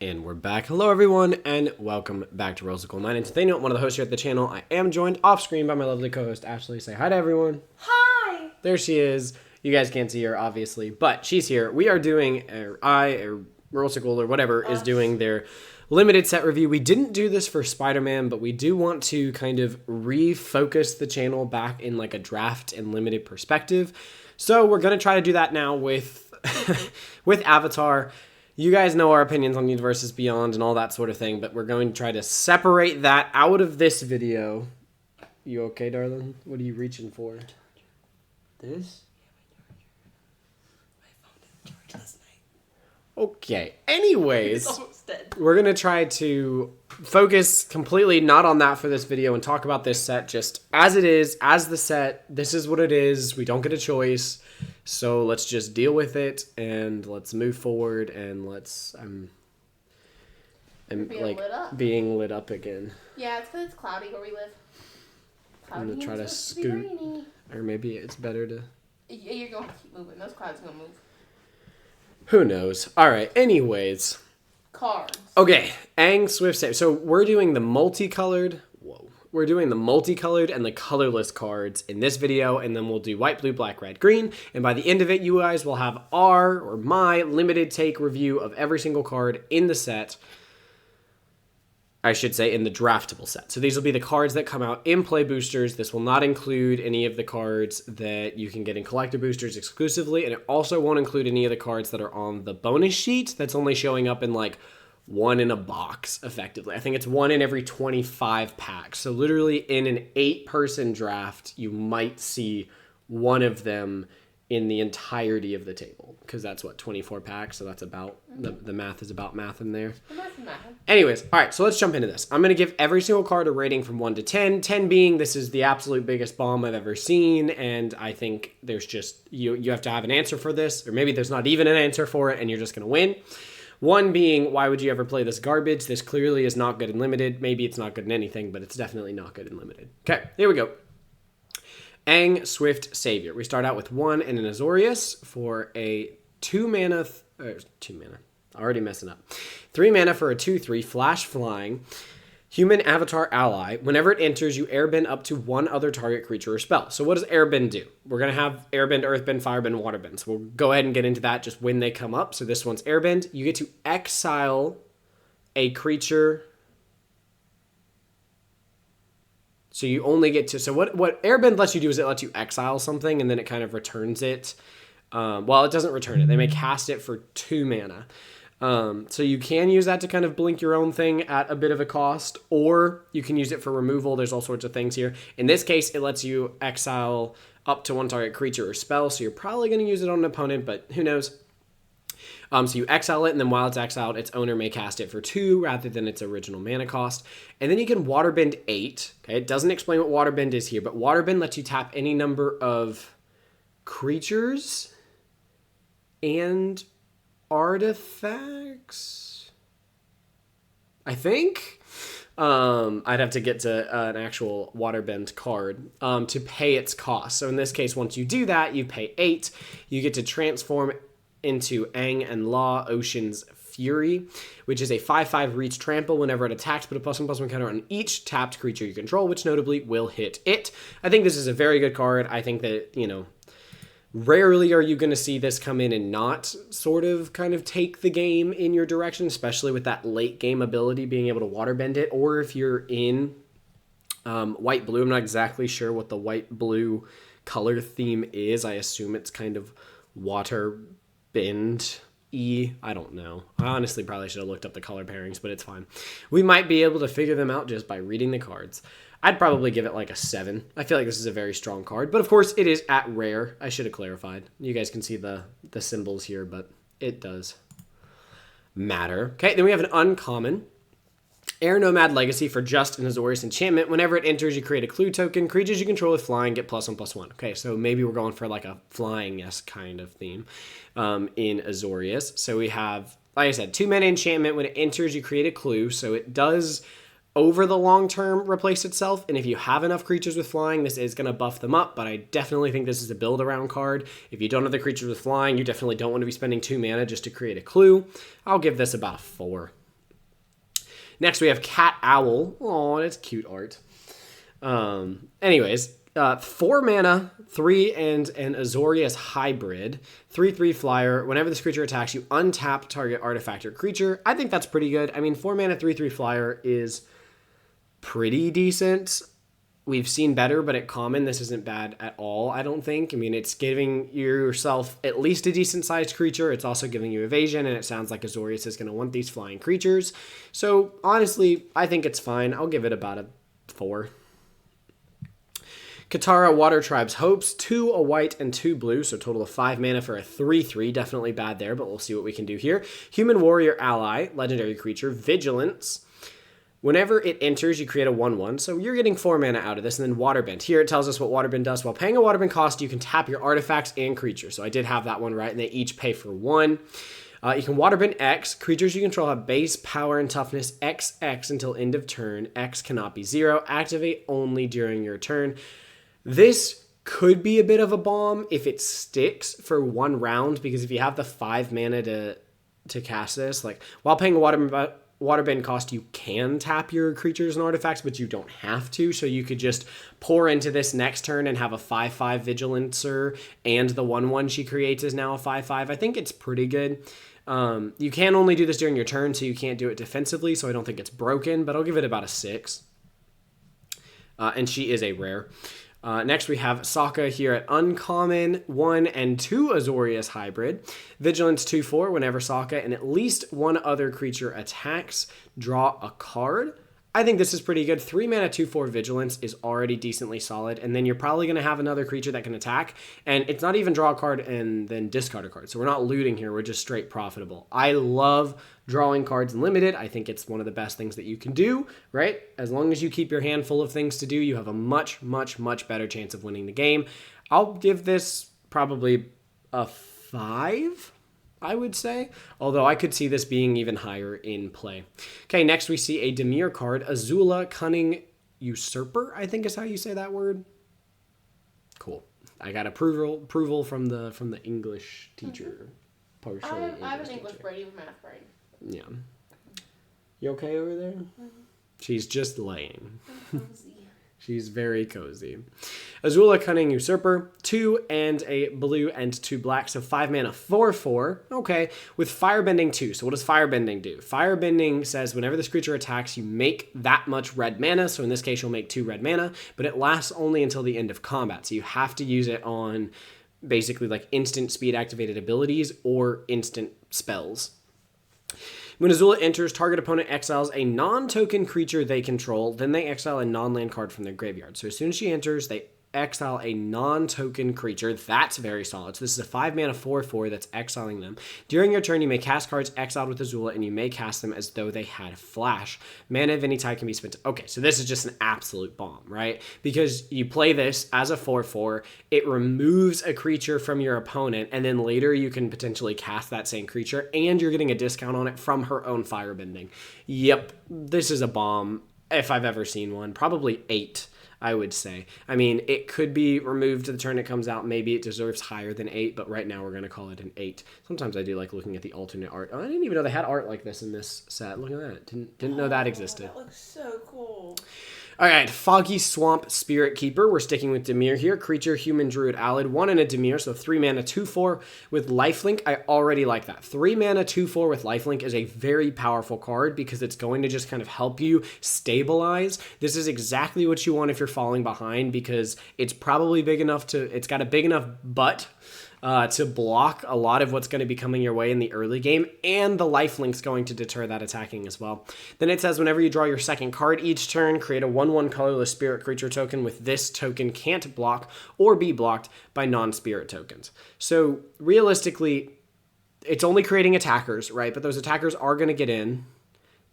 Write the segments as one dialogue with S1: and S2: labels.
S1: And we're back. Hello, everyone, and welcome back to Rosicle 9. And Nathaniel, one of the hosts here at the channel. I am joined off screen by my lovely co-host, Ashley. Say hi to everyone.
S2: Hi!
S1: There she is. You guys can't see her, obviously, but she's here. We are doing, Rosicle or whatever is doing their limited set review. We didn't do this for Spider-Man, but we do want to kind of refocus the channel back in like a draft and limited perspective. So we're going to try to do that now with, with Avatar. You guys know our opinions on Universes Beyond and all that sort of thing, but we're going to try to separate that out of this video. You okay, darling? What are you reaching for? This? Okay. Anyways, we're going to try to focus completely not on that for this video and talk about this set just as it is, as the set. This is what it is. We don't get a choice. So let's just deal with it and let's move forward and let's I'm like being lit up again.
S2: Yeah, it's because it's cloudy where we live. Cloudy.
S1: I'm gonna try to scoot, or maybe it's better to.
S2: Yeah, you're going to keep moving. Those clouds are gonna move.
S1: Who knows? All right. Anyways.
S2: Cards.
S1: Okay. Aang Swift Save. So we're doing the multicolored. We're doing the multicolored and the colorless cards in this video, and then we'll do white, blue, black, red, green. And by the end of it, you guys will have my limited take review of every single card in the set. I should say in the draftable set. So these will be the cards that come out in play boosters. This will not include any of the cards that you can get in collector boosters exclusively, and it also won't include any of the cards that are on the bonus sheet that's only showing up in like one in a box, effectively. I think it's one in every 25 packs. So literally in an 8-person draft, you might see one of them in the entirety of the table, because that's what, 24 packs, so that's about, the math is about math in there. Anyways, all right, so let's jump into this. I'm going to give every single card a rating from 1 to 10, 10 being this is the absolute biggest bomb I've ever seen, and I think there's just, you have to have an answer for this, or maybe there's not even an answer for it, and you're just going to win. 1 being, why would you ever play this garbage? This clearly is not good in limited. Maybe it's not good in anything, but it's definitely not good in limited. Okay, here we go. Aang Swift Savior. We start out with 1 and an Azorius for a 2 mana, already messing up. 3 mana for a 2/3 flash flying. Human avatar ally. Whenever it enters, you airbend up to 1 other target creature or spell. So what does airbend do? We're going to have airbend, earthbend, firebend, waterbend. So we'll go ahead and get into that just when they come up. So this one's airbend. You get to exile a creature. So you only get to... So what airbend lets you do is it lets you exile something and then it kind of returns it. Well, it doesn't return it. They may cast it for 2 mana. So you can use that to kind of blink your own thing at a bit of a cost, or you can use it for removal. There's all sorts of things here. In this case, it lets you exile up to 1 target creature or spell, so you're probably going to use it on an opponent, but who knows? So you exile it, and then while it's exiled, its owner may cast it for 2 rather than its original mana cost. And then you can waterbend 8. Okay, it doesn't explain what waterbend is here, but waterbend lets you tap any number of creatures and artifacts, I think. I'd have to get to an actual waterbend card to pay its cost. So in this case, once you do that, you pay 8. You get to transform into Aang and Law Ocean's Fury, which is a 5/5 reach trample. Whenever it attacks, put a +1/+1 counter on each tapped creature you control, which notably will hit it. I think this is a very good card. I think that, you know, rarely are you going to see this come in and not sort of kind of take the game in your direction, especially with that late game ability, being able to waterbend it. Or if you're in white-blue, I'm not exactly sure what the white-blue color theme is. I assume it's kind of waterbend-y. I don't know. I honestly probably should have looked up the color pairings, but it's fine. We might be able to figure them out just by reading the cards. I'd probably give it like a 7. I feel like this is a very strong card. But of course, it is at rare. I should have clarified. You guys can see the symbols here, but it does matter. Okay, then we have an uncommon. Air Nomad Legacy for just an Azorius enchantment. Whenever it enters, you create a clue token. Creatures you control with flying get +1/+1. Okay, so maybe we're going for like a flying-esque kind of theme in Azorius. So we have, like I said, 2 mana enchantment. When it enters, you create a clue. So it does over the long term replace itself, and if you have enough creatures with flying, this is going to buff them up, but I definitely think this is a build around card. If you don't have the creatures with flying, you definitely don't want to be spending 2 mana just to create a clue. I'll give this about a 4. Next, we have Cat Owl. Oh, that's cute art. Anyways, 4 mana, 3 and an Azorius hybrid, 3/3 flyer. Whenever this creature attacks, you untap target artifact or creature. I think that's pretty good. I mean, 4 mana, 3/3 flyer is pretty decent. We've seen better, but at common, this isn't bad at all, I don't think. I mean, it's giving yourself at least a decent-sized creature. It's also giving you evasion, and it sounds like Azorius is going to want these flying creatures. So, honestly, I think it's fine. I'll give it about a 4. Katara Water Tribe's Hopes, 2 a white and 2 blue, so total of 5 mana for a 3/3. Definitely bad there, but we'll see what we can do here. Human Warrior Ally, legendary creature, Vigilance. Whenever it enters, you create a 1/1, so you're getting 4 mana out of this, and then Waterbend. Here it tells us what Waterbend does. While paying a Waterbend cost, you can tap your artifacts and creatures. So I did have that one right, and they each pay for 1. You can Waterbend X. Creatures you control have base, power, and toughness XX until end of turn. X cannot be 0. Activate only during your turn. This could be a bit of a bomb if it sticks for 1 round, because if you have the 5 mana to cast this, like, while paying a Waterbend cost, you can tap your creatures and artifacts, but you don't have to. So you could just pour into this next turn and have a 5/5 Vigilancer, and the 1/1 she creates is now a 5/5. I think it's pretty good. You can only do this during your turn, so you can't do it defensively, so I don't think it's broken, but I'll give it about a 6. And she is a rare. Next, we have Sokka here at Uncommon, 1 and 2 Azorius Hybrid. Vigilance 2/4 whenever Sokka and at least one other creature attacks, draw a card. I think this is pretty good. 3 mana, 2/4 Vigilance is already decently solid, and then you're probably going to have another creature that can attack, and it's not even draw a card and then discard a card, so we're not looting here, we're just straight profitable. I love drawing cards in Limited. I think it's one of the best things that you can do, right? As long as you keep your hand full of things to do, you have a much, much, much better chance of winning the game. I'll give this probably a 5, I would say, although I could see this being even higher in play. Okay, next we see a Dimir card, Azula Cunning Usurper, I think is how you say that word. Cool. I got approval from the English teacher. Partially
S2: I have an English brain, even math brain.
S1: Yeah. You okay over there? Mm-hmm. She's just laying.
S2: Cozy.
S1: She's very cozy. Azula Cunning Usurper, 2 and a blue and 2 black, so 5 mana, 4/4. Okay, with Firebending 2. So what does Firebending do? Firebending says whenever this creature attacks, you make that much red mana. So in this case, you'll make 2 red mana, but it lasts only until the end of combat. So you have to use it on basically like instant speed activated abilities or instant spells. When Azula enters, target opponent exiles a non-token creature they control, then they exile a non-land card from their graveyard. So as soon as she enters, they exile a non-token creature. That's very solid. So this is a 5 mana 4/4 that's exiling them. During your turn, you may cast cards exiled with Azula, and you may cast them as though they had flash. Mana of any type can be spent. Okay, so this is just an absolute bomb, right? Because you play this as a 4/4, it removes a creature from your opponent, and then later you can potentially cast that same creature, and you're getting a discount on it from her own Firebending. Yep, this is a bomb if I've ever seen one. Probably 8. I would say. I mean, it could be removed to the turn it comes out. Maybe it deserves higher than 8, but right now we're going to call it an 8. Sometimes I do like looking at the alternate art. Oh, I didn't even know they had art like this in this set. Look at that. Didn't know that existed.
S2: That looks so cool.
S1: All right, Foggy Swamp Spirit Keeper. We're sticking with Dimir here. Creature, human, druid, allied. 1 and a Dimir, so 3 mana, 2/4 with lifelink. I already like that. 3 mana, 2/4 with lifelink is a very powerful card because it's going to just kind of help you stabilize. This is exactly what you want if you're falling behind because it's probably big enough to, it's got a big enough butt to block a lot of what's going to be coming your way in the early game, and the lifelink's going to deter that attacking as well. Then it says whenever you draw your second card each turn, create a 1/1 colorless spirit creature token with this token can't block or be blocked by non-spirit tokens. So realistically, it's only creating attackers, right? But those attackers are going to get in.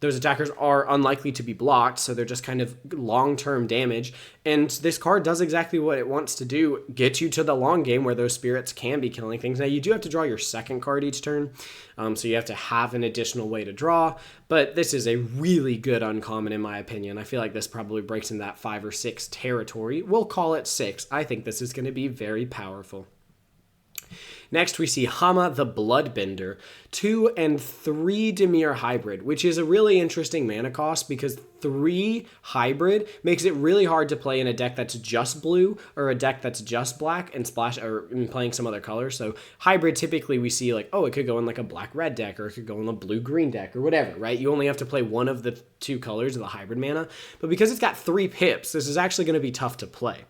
S1: Those attackers are unlikely to be blocked, so they're just kind of long-term damage. And this card does exactly what it wants to do, get you to the long game where those spirits can be killing things. Now, you do have to draw your second card each turn, so you have to have an additional way to draw. But this is a really good uncommon, in my opinion. I feel like this probably breaks into that 5 or 6 territory. We'll call it 6. I think this is going to be very powerful. Next, we see Hama the Bloodbender, 2 and 3 Dimir hybrid, which is a really interesting mana cost because 3 hybrid makes it really hard to play in a deck that's just blue or a deck that's just black and splash or playing some other color. So hybrid, typically we see like, oh, it could go in like a black-red deck or it could go in a blue-green deck or whatever, right? You only have to play one of the 2 colors of the hybrid mana. But because it's got 3 pips, this is actually going to be tough to play.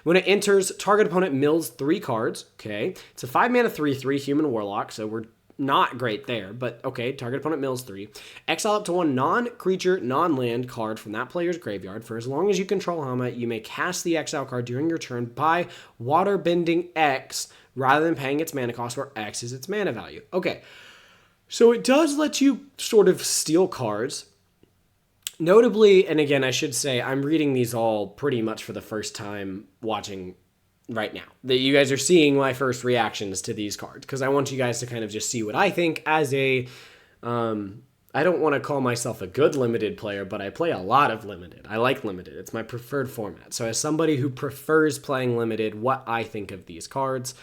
S1: When it enters, target opponent mills 3 cards. Okay, it's a 5 mana 3/3 human warlock, so we're not great there, but okay, target opponent mills 3. Exile up to 1 non-creature, non-land card from that player's graveyard. For as long as you control Hama, you may cast the exile card during your turn by waterbending X rather than paying its mana cost, where X is its mana value. Okay, so it does let you sort of steal cards. Notably, and again, I should say, I'm reading these all pretty much for the first time watching right now. That you guys are seeing my first reactions to these cards, because I want you guys to kind of just see what I think as a, I don't want to call myself a good limited player, but I play a lot of limited. I like limited. It's my preferred format. So as somebody who prefers playing limited, what I think of these cards.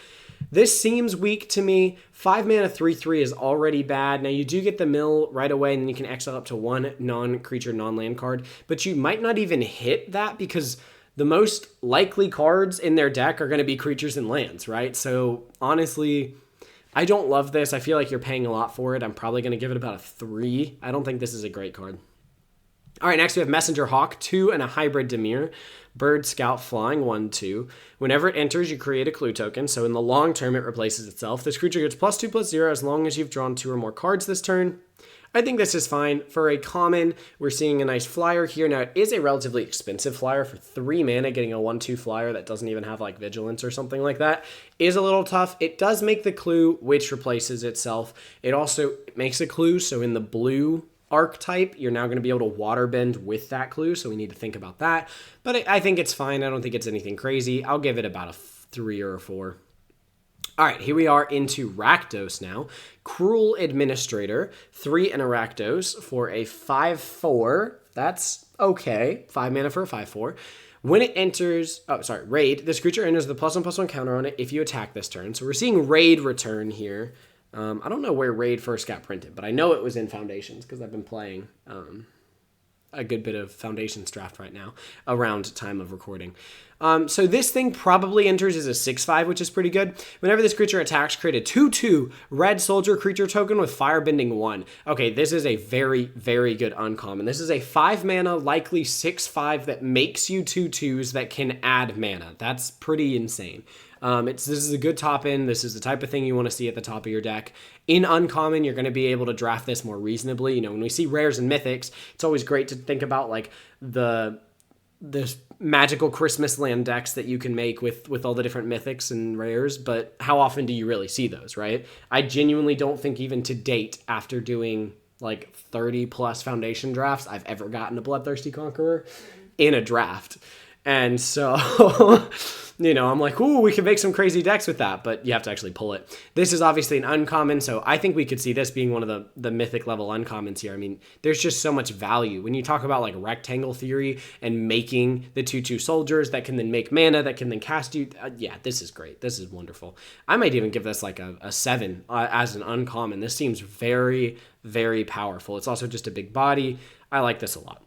S1: This seems weak to me. 5 mana 3/3 is already bad. Now you do get the mill right away, and then you can exile up to 1 non-creature, non-land card. But you might not even hit that because the most likely cards in their deck are going to be creatures and lands, right? So honestly, I don't love this. I feel like you're paying a lot for it. I'm probably going to give it about a 3. I don't think this is a great card. All right, next we have Messenger Hawk, 2 and a hybrid Dimir. Bird Scout Flying, 1/2. Whenever it enters, you create a clue token, so in the long term, it replaces itself. This creature gets +2/+0 as long as you've drawn 2 or more cards this turn. I think this is fine. For a common, we're seeing a nice flyer here. Now, it is a relatively expensive flyer. For 3 mana, getting a 1/2 flyer that doesn't even have like Vigilance or something like that is a little tough. It does make the clue, which replaces itself. It also makes a clue, so in the blue archetype, you're now going to be able to waterbend with that clue, so we need to think about that. But I think it's fine. I don't think it's anything crazy. I'll give it about a 3 or a 4. All right, here we are into Rakdos now. Cruel Administrator, 3 and a Rakdos for a 5/4. That's okay. 5 mana for a 5/4. When it enters, raid, this creature enters the +1/+1 counter on it if you attack this turn. So we're seeing raid return here. I don't know where raid first got printed, but I know it was in Foundations because I've been playing a good bit of Foundations draft right now around time of recording. So this thing probably enters as a 6/5, which is pretty good. Whenever this creature attacks, create a 2/2 red soldier creature token with firebending 1. Okay, this is a very, very good uncommon. This is a 5 mana, likely 6/5 that makes you 2/2s that can add mana. That's pretty insane. This is a good top end. This is the type of thing you want to see at the top of your deck. In uncommon, you're going to be able to draft this more reasonably. You know, when we see rares and mythics, it's always great to think about like the magical Christmas land decks that you can make with all the different mythics and rares, but how often do you really see those, right? I genuinely don't think even to date, after doing like 30 plus Foundation drafts, I've ever gotten a Bloodthirsty Conqueror in a draft. And so, you know, I'm like, ooh, we could make some crazy decks with that, but you have to actually pull it. This is obviously an uncommon, so I think we could see this being one of the mythic level uncommons here. I mean, there's just so much value. When you talk about like rectangle theory and making the 2/2 soldiers that can then make mana, that can then cast you, yeah, this is great. This is wonderful. I might even give this like a 7 as an uncommon. This seems very, very powerful. It's also just a big body. I like this a lot.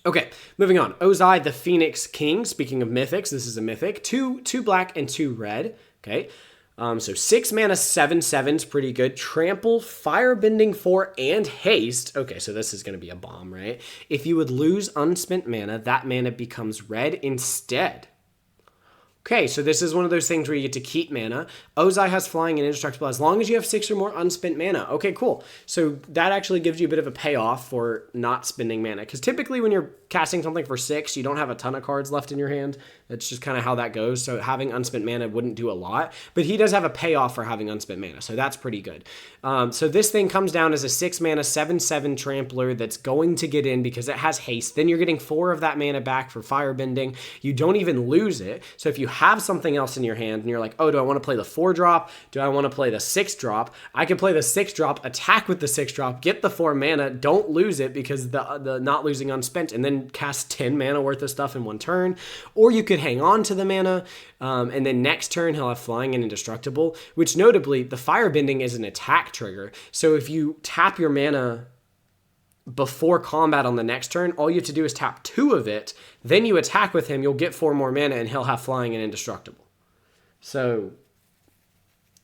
S1: Okay, moving on. Ozai the Phoenix King. Speaking of mythics, this is a mythic. 2 black and 2 red. Okay, so 6 mana, 7/7's pretty good. Trample, Firebending 4, and Haste. Okay, so this is going to be a bomb, right? If you would lose unspent mana, that mana becomes red instead. Okay, so this is one of those things where you get to keep mana. Ozai has flying and indestructible as long as you have 6 or more unspent mana. Okay, cool. So that actually gives you a bit of a payoff for not spending mana. Because typically when you're casting something for 6, you don't have a ton of cards left in your hand. That's just kind of how that goes. So having unspent mana wouldn't do a lot. But he does have a payoff for having unspent mana. So that's pretty good. So this thing comes down as a 6 mana, 7/7 trampler that's going to get in because it has haste. Then you're getting 4 of that mana back for firebending. You don't even lose it. So if you have something else in your hand and you're like, oh, do I want to play the 4-drop? Do I want to play the 6-drop? I can play the 6-drop, attack with the 6-drop, get the 4 mana, don't lose it because the not losing unspent, and then cast 10 mana worth of stuff in one turn. Or you could could hang on to the mana, and then next turn he'll have flying and indestructible, which notably, the firebending is an attack trigger. So if you tap your mana before combat on the next turn, all you have to do is tap 2 of it, then you attack with him, you'll get 4 more mana, and he'll have flying and indestructible. So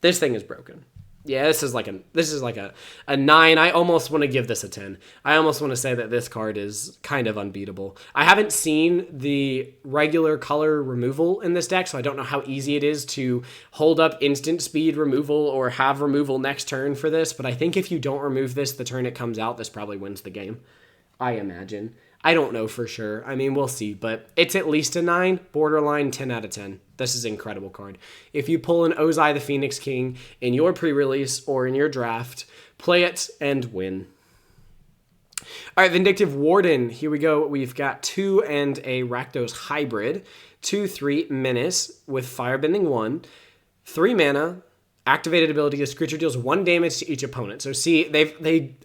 S1: this thing is broken. Yeah, this is like a 9. I almost want to give this a 10. I almost want to say that this card is kind of unbeatable. I haven't seen the regular color removal in this deck, so I don't know how easy it is to hold up instant speed removal or have removal next turn for this, but I think if you don't remove this the turn it comes out, this probably wins the game. I imagine. I don't know for sure. I mean, we'll see, but it's at least a 9, borderline 10 out of 10. This is an incredible card. If you pull an Ozai the Phoenix King in your pre-release or in your draft, play it and win. All right, Vindictive Warden. Here we go. We've got 2 and a Rakdos hybrid. 2/3 Menace with Firebending 1. 3 mana. Activated ability, this creature deals 1 damage to each opponent. So see,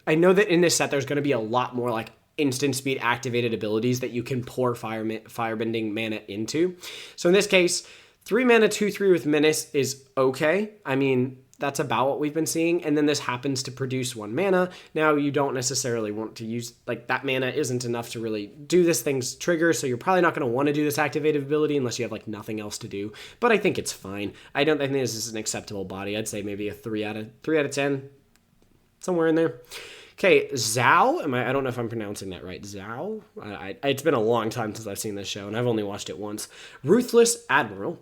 S1: I know that in this set there's going to be a lot more like instant speed activated abilities that you can pour firebending mana into. So in this case, 3 mana, 2/3 with Menace is okay. I mean, that's about what we've been seeing. And then this happens to produce 1 mana. Now, you don't necessarily want to use, like, that mana isn't enough to really do this thing's trigger, so you're probably not going to want to do this activated ability unless you have, like, nothing else to do. But I think it's fine. I think this is an acceptable body. I'd say maybe a 3 out of 10. Somewhere in there. Okay, Zhao. I don't know if I'm pronouncing that right. Zhao? It's been a long time since I've seen this show, and I've only watched it once. Ruthless Admiral.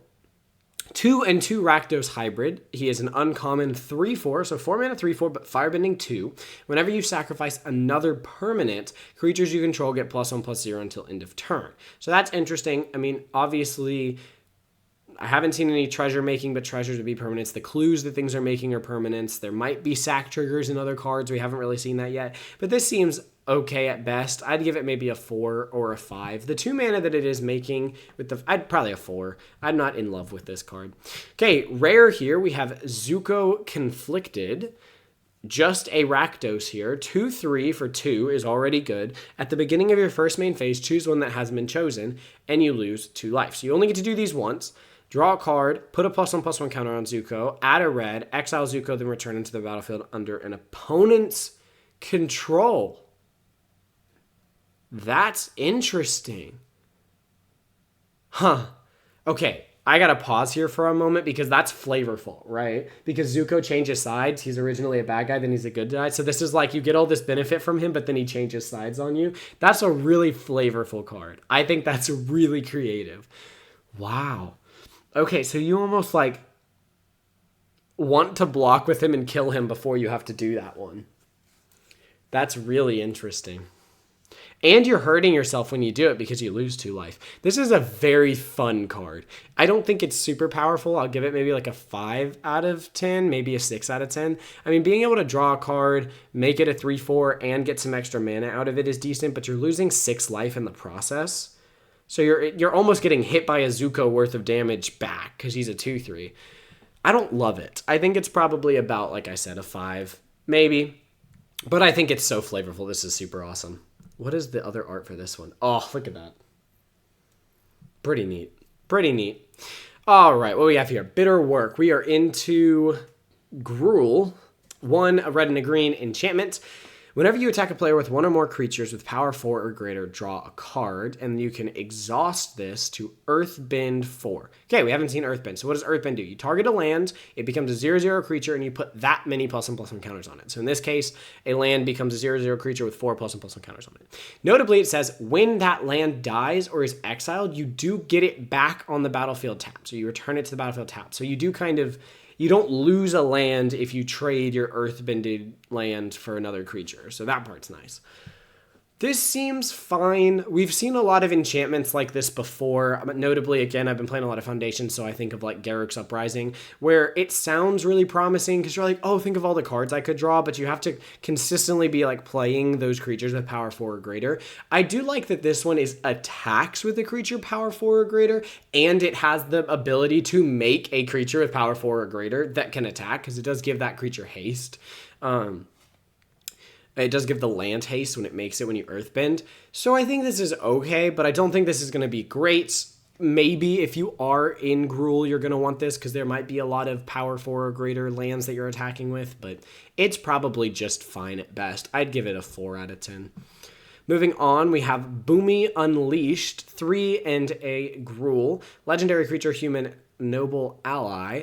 S1: 2 and 2 Rakdos hybrid. He is an uncommon 3/4, so 4 mana 3/4, but firebending 2. Whenever you sacrifice another permanent, creatures you control get +1/+0 until end of turn. So that's interesting. I mean, obviously, I haven't seen any treasure making, but treasures would be permanents. The clues that things are making are permanents. There might be sack triggers in other cards. We haven't really seen that yet. But this seems okay at best. I'd give it maybe a 4 or a 5. The 2 mana that it is making, I'd probably a 4. I'm not in love with this card. Okay, rare here. We have Zuko Conflicted. Just a Rakdos here. 2/3 for 2 is already good. At the beginning of your first main phase, choose one that hasn't been chosen, and you lose 2 life. So you only get to do these once. Draw a card, put a +1/+1 counter on Zuko, add a red, exile Zuko, then return into the battlefield under an opponent's control. That's interesting. Huh. Okay, I gotta pause here for a moment because that's flavorful, right? Because Zuko changes sides. He's originally a bad guy, then he's a good guy. So this is like you get all this benefit from him, but then he changes sides on you. That's a really flavorful card. I think that's really creative. Wow. Okay, so you almost like want to block with him and kill him before you have to do that one. That's really interesting. And you're hurting yourself when you do it because you lose 2 life. This is a very fun card. I don't think it's super powerful. I'll give it maybe like a 5 out of 10, maybe a 6 out of 10. I mean, being able to draw a card, make it a 3/4, and get some extra mana out of it is decent, but you're losing 6 life in the process. So you're almost getting hit by a Zuko worth of damage back because he's a 2/3. I don't love it. I think it's probably about, like I said, a 5, maybe. But I think it's so flavorful. This is super awesome. What is the other art for this one? Oh, look at that. Pretty neat. Pretty neat. All right, what do we have here? Bitter Work. We are into Gruul. 1, a red and a green enchantment. Whenever you attack a player with 1 or more creatures with power 4 or greater, draw a card, and you can exhaust this to Earthbend 4. Okay, we haven't seen Earthbend. So what does Earthbend do? You target a land, it becomes a 0/0 creature, and you put that many +1/+1 counters on it. So in this case, a land becomes a 0/0 creature with 4 +1/+1 counters on it. Notably, it says when that land dies or is exiled, you do get it back on the battlefield tap. So you return it to the battlefield tap. So you do kind of... You don't lose a land if you trade your earthbended land for another creature. So that part's nice. This seems fine. We've seen a lot of enchantments like this before. But notably, again, I've been playing a lot of Foundation, so I think of like Garruk's Uprising, where it sounds really promising because you're like, oh, think of all the cards I could draw, but you have to consistently be like playing those creatures with power 4 or greater. I do like that this one is attacks with a creature power 4 or greater, and it has the ability to make a creature with power 4 or greater that can attack because it does give that creature haste. It does give the land haste when it makes it when you earthbend. So I think this is okay, but I don't think this is going to be great. maybe if you are in Gruul, you're going to want this because there might be a lot of power 4 or greater lands that you're attacking with, but it's probably just fine at best. I'd give it a 4 out of 10. Moving on, we have Boomy Unleashed, 3 and a Gruul. Legendary creature, human, noble ally.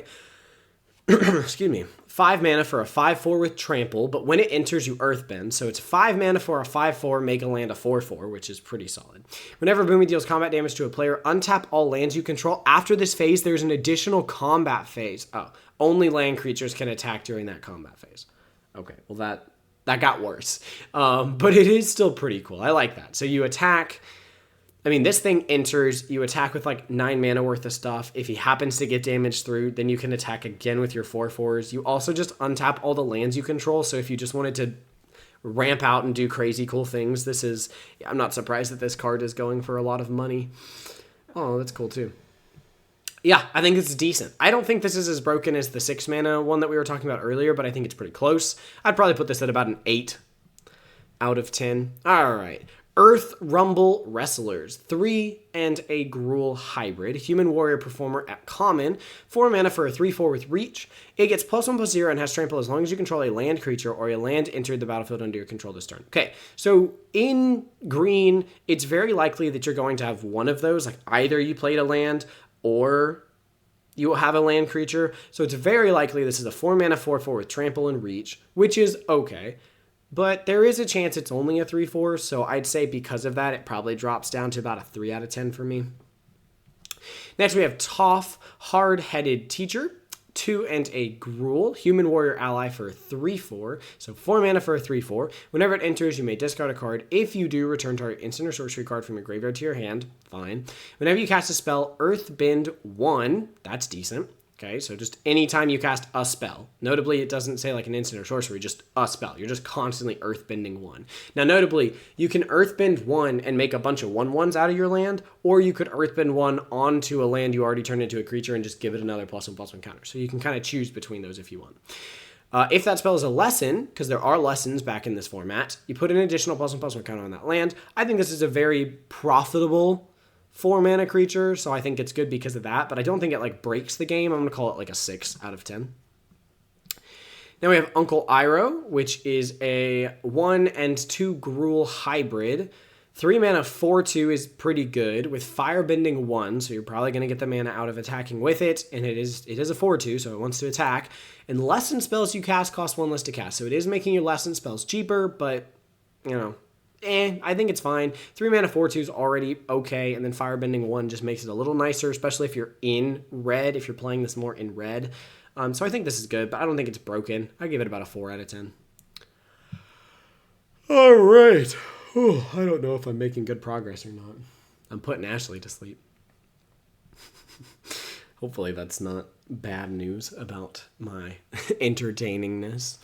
S1: Excuse me. 5 mana for a 5/4 with trample, but when it enters, you earthbend. So it's 5 mana for a 5/4, make a land a 4/4, which is pretty solid. Whenever Boomy deals combat damage to a player, untap all lands you control. After this phase, there's an additional combat phase. Oh, only land creatures can attack during that combat phase. Okay, well that got worse. But it is still pretty cool. I like that. So you attack. I mean, this thing enters, you attack with like 9 mana worth of stuff. If he happens to get damage through, then you can attack again with your 4/4s. You also just untap all the lands you control. So if you just wanted to ramp out and do crazy cool things, this is, I'm not surprised that this card is going for a lot of money. Oh, that's cool too. Yeah, I think it's decent. I don't think this is as broken as the 6 mana one that we were talking about earlier, but I think it's pretty close. I'd probably put this at about an 8 out of 10. All right. Earth Rumble Wrestlers, 3 and a Gruul hybrid. Human warrior performer at common. 4 mana for a 3/4 with reach. It gets +1/+0 and has trample as long as you control a land creature or a land entered the battlefield under your control this turn. Okay, so in green, it's very likely that you're going to have one of those. Like either you played a land or you will have a land creature. So it's very likely this is a 4 mana 4/4 with trample and reach, which is okay. But there is a chance it's only a 3/4, so I'd say because of that, it probably drops down to about a 3 out of 10 for me. Next, we have Toph, Hard-Headed Teacher, 2 and a Gruul, human warrior ally for a 3/4, so 4 mana for a 3/4. Whenever it enters, you may discard a card. If you do, return target instant or sorcery card from your graveyard to your hand. Fine. Whenever you cast a spell, Earthbend 1, that's decent. Okay, so just anytime you cast a spell. Notably, it doesn't say like an instant or sorcery, just a spell. You're just constantly earthbending 1. Now, notably, you can earthbend 1 and make a bunch of 1/1s out of your land, or you could earthbend 1 onto a land you already turned into a creature and just give it another +1/+1 counter. So you can kind of choose between those if you want. If that spell is a lesson, because there are lessons back in this format, you put an additional +1/+1 counter on that land. I think this is a very profitable 4 mana creature, so I think it's good because of that, but I don't think it like breaks the game. I'm going to call it like a 6 out of 10. Then we have Uncle Iroh, which is a 1 and 2 Gruul hybrid. 3 mana 4/2 is pretty good with Firebending 1, so you're probably going to get the mana out of attacking with it, and it is a 4/2, so it wants to attack. And lesson spells you cast cost 1 less to cast, so it is making your lesson spells cheaper, but, you know, I think it's fine. 3 mana 4/2 is already okay, and then Firebending 1 just makes it a little nicer, especially if you're in red, if you're playing this more in red. So I think this is good, but I don't think it's broken. I give it about a 4 out of 10. All right. I don't know if I'm making good progress or not. I'm putting Ashley to sleep. Hopefully that's not bad news about my entertainingness.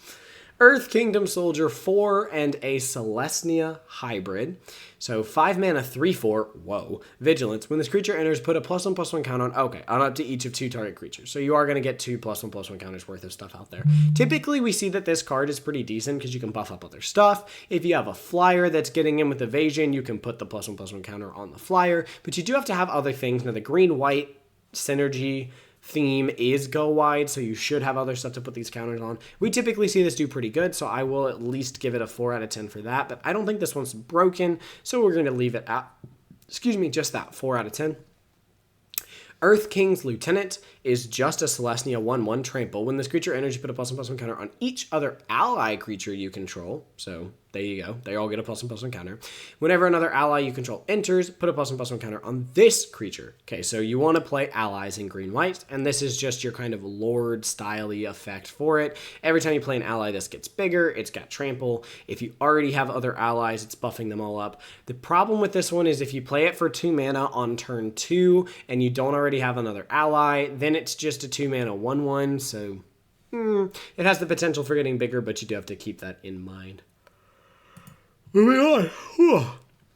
S1: Earth Kingdom Soldier, 4 and a Celestia hybrid. So 5 mana 3/4, whoa, Vigilance. When this creature enters, put a +1/+1 counter on up to each of 2 target creatures. So you are going to get 2 +1/+1 counters worth of stuff out there. Typically, we see that this card is pretty decent because you can buff up other stuff. If you have a flyer that's getting in with evasion, you can put the +1/+1 counter on the flyer. But you do have to have other things. Now, the green-white synergy theme is go wide, so you should have other stuff to put these counters on. We typically see this do pretty good, so I will at least give it a 4 out of 10 for that, but I don't think this one's broken, so we're going to leave it at, just that, 4 out of 10. Earth King's Lieutenant is just a Celestia 1/1 trample. When this creature enters, you put a +1/+1 counter on each other ally creature you control. So there you go. They all get a +1/+1 counter. Whenever another ally you control enters, put a +1/+1 counter on this creature. Okay, so you want to play allies in green-white, and this is just your kind of Lord-style-y effect for it. Every time you play an ally, this gets bigger. It's got trample. If you already have other allies, it's buffing them all up. The problem with this one is if you play it for 2 mana on turn 2, and you don't already have another ally, then it's just a 2 mana 1/1, so it has the potential for getting bigger, but you do have to keep that in mind. Moving on.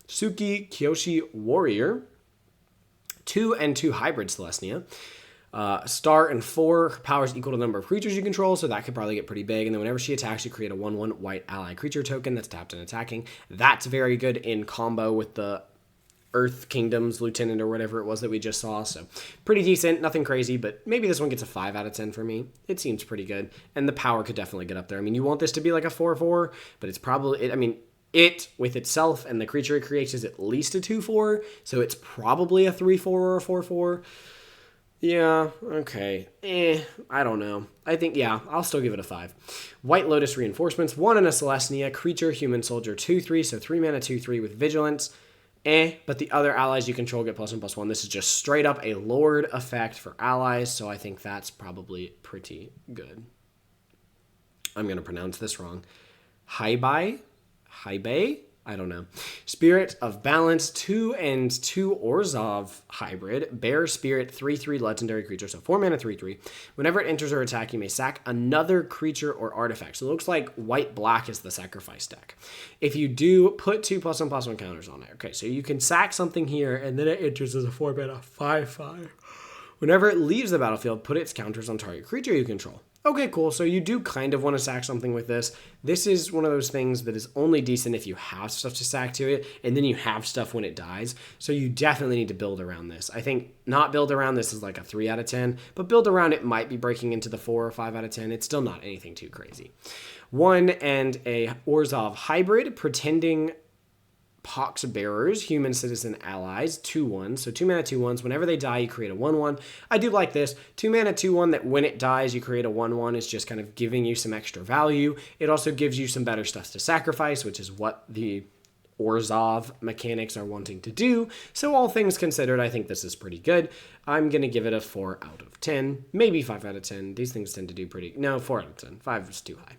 S1: Suki Kyoshi Warrior, 2 and 2 hybrid Celestia. Star and 4, her power is equal to the number of creatures you control, so that could probably get pretty big. And then whenever she attacks, you create a 1/1 white ally creature token that's tapped and attacking. That's very good in combo with the Earth Kingdom's Lieutenant or whatever it was that we just saw. So pretty decent, nothing crazy, but maybe this one gets a 5 out of 10 for me. It seems pretty good. And the power could definitely get up there. I mean, you want this to be like a 4/4, but it's probably, it with itself and the creature it creates is at least a 2/4, so it's probably a 3/4 or a 4/4. Yeah, okay. I don't know. I think, yeah, I'll still give it a 5. White Lotus Reinforcements, 1 and a Celestia, creature, human soldier, 2/3, so 3 mana, 2/3 with Vigilance. But the other allies you control get +1/+1. This is just straight up a Lord effect for allies, so I think that's probably pretty good. I'm going to pronounce this wrong. Haibai? I don't know. Spirit of Balance, 2 and 2 Orzhov hybrid. Bear Spirit, 3/3 legendary creature, so 4 mana, 3/3. Whenever it enters or attacks, you may sack another creature or artifact. So it looks like white-black is the sacrifice deck. If you do, put 2 +1/+1 counters on it. Okay, so you can sack something here, and then it enters as a 4 mana, 5/5. Whenever it leaves the battlefield, put its counters on target creature you control. Okay, cool. So you do kind of want to sack something with this. This is one of those things that is only decent if you have stuff to sack to it, and then you have stuff when it dies. So you definitely need to build around this. I think not build around this is like a 3 out of 10, but build around it might be breaking into the 4 or 5 out of 10. It's still not anything too crazy. 1 and a Orzhov hybrid, pretending Pox Bearers, human citizen allies, 2/1. So 2 mana, 2/1s. Whenever they die, you create a 1/1. I do like this. 2 mana, 2/1 that when it dies, you create a 1/1 is just kind of giving you some extra value. It also gives you some better stuff to sacrifice, which is what the Orzhov mechanics are wanting to do. So all things considered, I think this is pretty good. I'm going to give it a 4 out of 10. Maybe 5 out of 10. These things tend to do pretty... No, 4 out of 10. 5 is too high.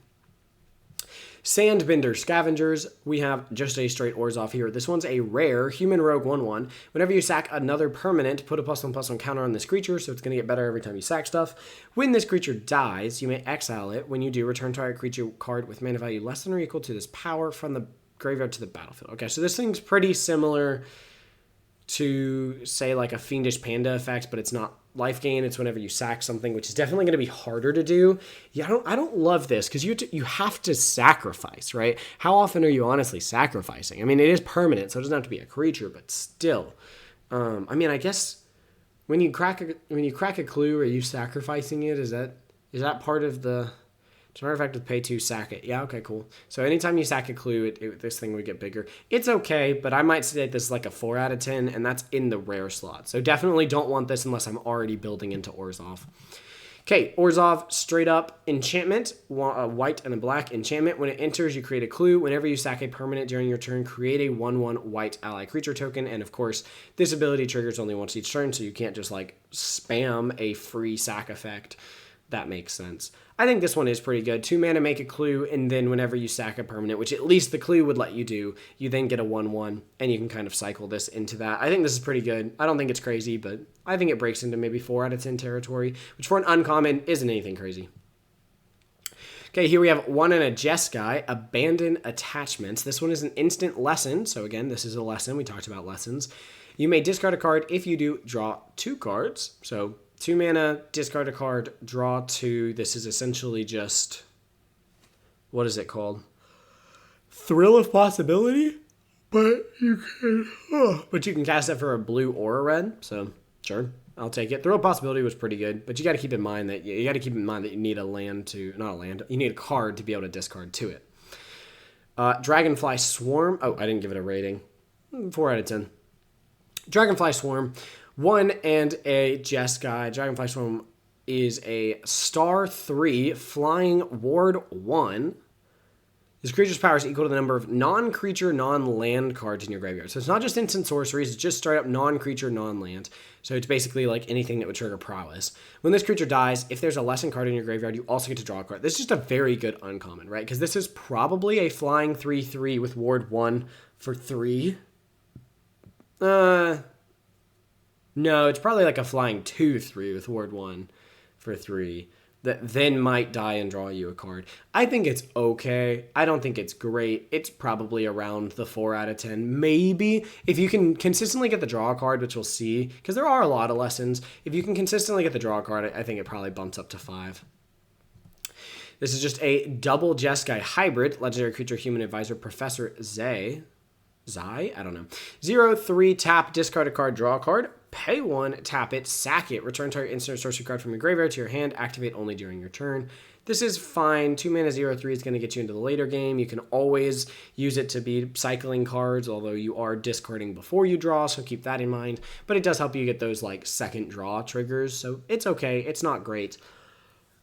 S1: Sandbender Scavengers, we have just a straight Orzhov here. This one's a rare human rogue 1/1. Whenever you sack another permanent, put a +1/+1 counter on this creature, so it's going to get better every time you sack stuff. When this creature dies, you may exile it. When you do, return target creature card with mana value less than or equal to this power from the graveyard to the battlefield. Okay, so this thing's pretty similar to, say, like a Fiendish Panda effect, but it's not life gain. It's whenever you sack something, which is definitely going to be harder to do. Yeah, I don't love this because you have to sacrifice, right? How often are you honestly sacrificing? I mean, it is permanent, so it doesn't have to be a creature, but still. I guess when you crack a clue, are you sacrificing it? Is that part of the... It's an artifact with pay 2, sack it. Yeah, okay, cool. So anytime you sack a clue, this thing would get bigger. It's okay, but I might say this is like a 4 out of 10, and that's in the rare slot. So definitely don't want this unless I'm already building into Orzhov. Okay, Orzhov, straight up enchantment, a white and a black enchantment. When it enters, you create a clue. Whenever you sack a permanent during your turn, create a 1/1 white ally creature token. And of course, this ability triggers only once each turn, so you can't just like spam a free sack effect. That makes sense. I think this one is pretty good. 2 mana, make a clue, and then whenever you sack a permanent, which at least the clue would let you do, you then get a 1/1, and you can kind of cycle this into that. I think this is pretty good. I don't think it's crazy, but I think it breaks into maybe 4 out of 10 territory, which for an uncommon isn't anything crazy. Okay, here we have 1 and a Jeskai, Abandon Attachments. This one is an instant lesson, so again, this is a lesson. We talked about lessons. You may discard a card. If you do, draw 2 cards. So 2 mana, discard a card, draw 2. This is essentially just, what is it called? Thrill of Possibility? But you can cast it for a blue or a red. So sure, I'll take it. Thrill of Possibility was pretty good, but you got to keep in mind that you need a land to, not a land, you need a card to be able to discard to it. Dragonfly Swarm. Oh, I didn't give it a rating. 4 out of 10. Dragonfly Swarm. 1 and a Jeskai. Dragonfly Swarm is a star 3 flying ward 1. This creature's power is equal to the number of non-creature, non-land cards in your graveyard. So it's not just instant sorceries, it's just straight up non-creature, non-land. So it's basically like anything that would trigger prowess. When this creature dies, if there's a lesson card in your graveyard, you also get to draw a card. This is just a very good uncommon, right? Because this is probably a flying 3/3 with ward 1 for 3. No, it's probably like a flying 2/3 with ward 1 for 3 that then might die and draw you a card. I think it's okay. I don't think it's great. It's probably around the 4 out of 10. Maybe if you can consistently get the draw card, which we'll see, because there are a lot of lessons. If you can consistently get the draw card, I think it probably bumps up to 5. This is just a double Jeskai hybrid, legendary creature, human advisor, Professor Zay. Zai? I don't know. 0/3, tap, discard a card, draw a card. Pay 1, tap it, sack it. Return target instant or sorcery card from your graveyard to your hand. Activate only during your turn. This is fine. 2 mana 0/3 is going to get you into the later game. You can always use it to be cycling cards, although you are discarding before you draw, so keep that in mind. But it does help you get those like second draw triggers, so it's okay. It's not great.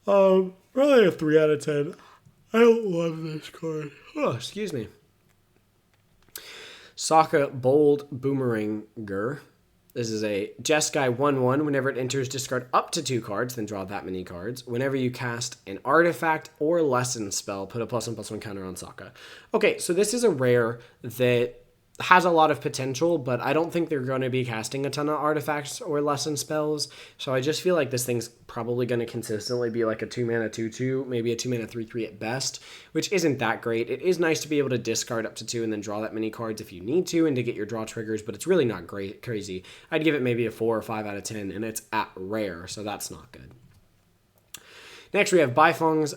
S1: Probably a 3 out of 10. I don't love this card. Oh, excuse me. Sokka Bold Boomeranger. This is a Jeskai 1/1. Whenever it enters, discard up to 2 cards, then draw that many cards. Whenever you cast an artifact or lesson spell, put a +1/+1 counter on Sokka. Okay, so this is a rare that has a lot of potential, but I don't think they're going to be casting a ton of artifacts or lesson spells. So I just feel like this thing's probably going to consistently be like a 2 mana 2/2, maybe a 2 mana 3/3 at best, which isn't that great. It is nice to be able to discard up to 2 and then draw that many cards if you need to and to get your draw triggers, but it's really not great, crazy. I'd give it maybe a 4 or 5 out of 10, and it's at rare, so that's not good. Next, we have Baifongs,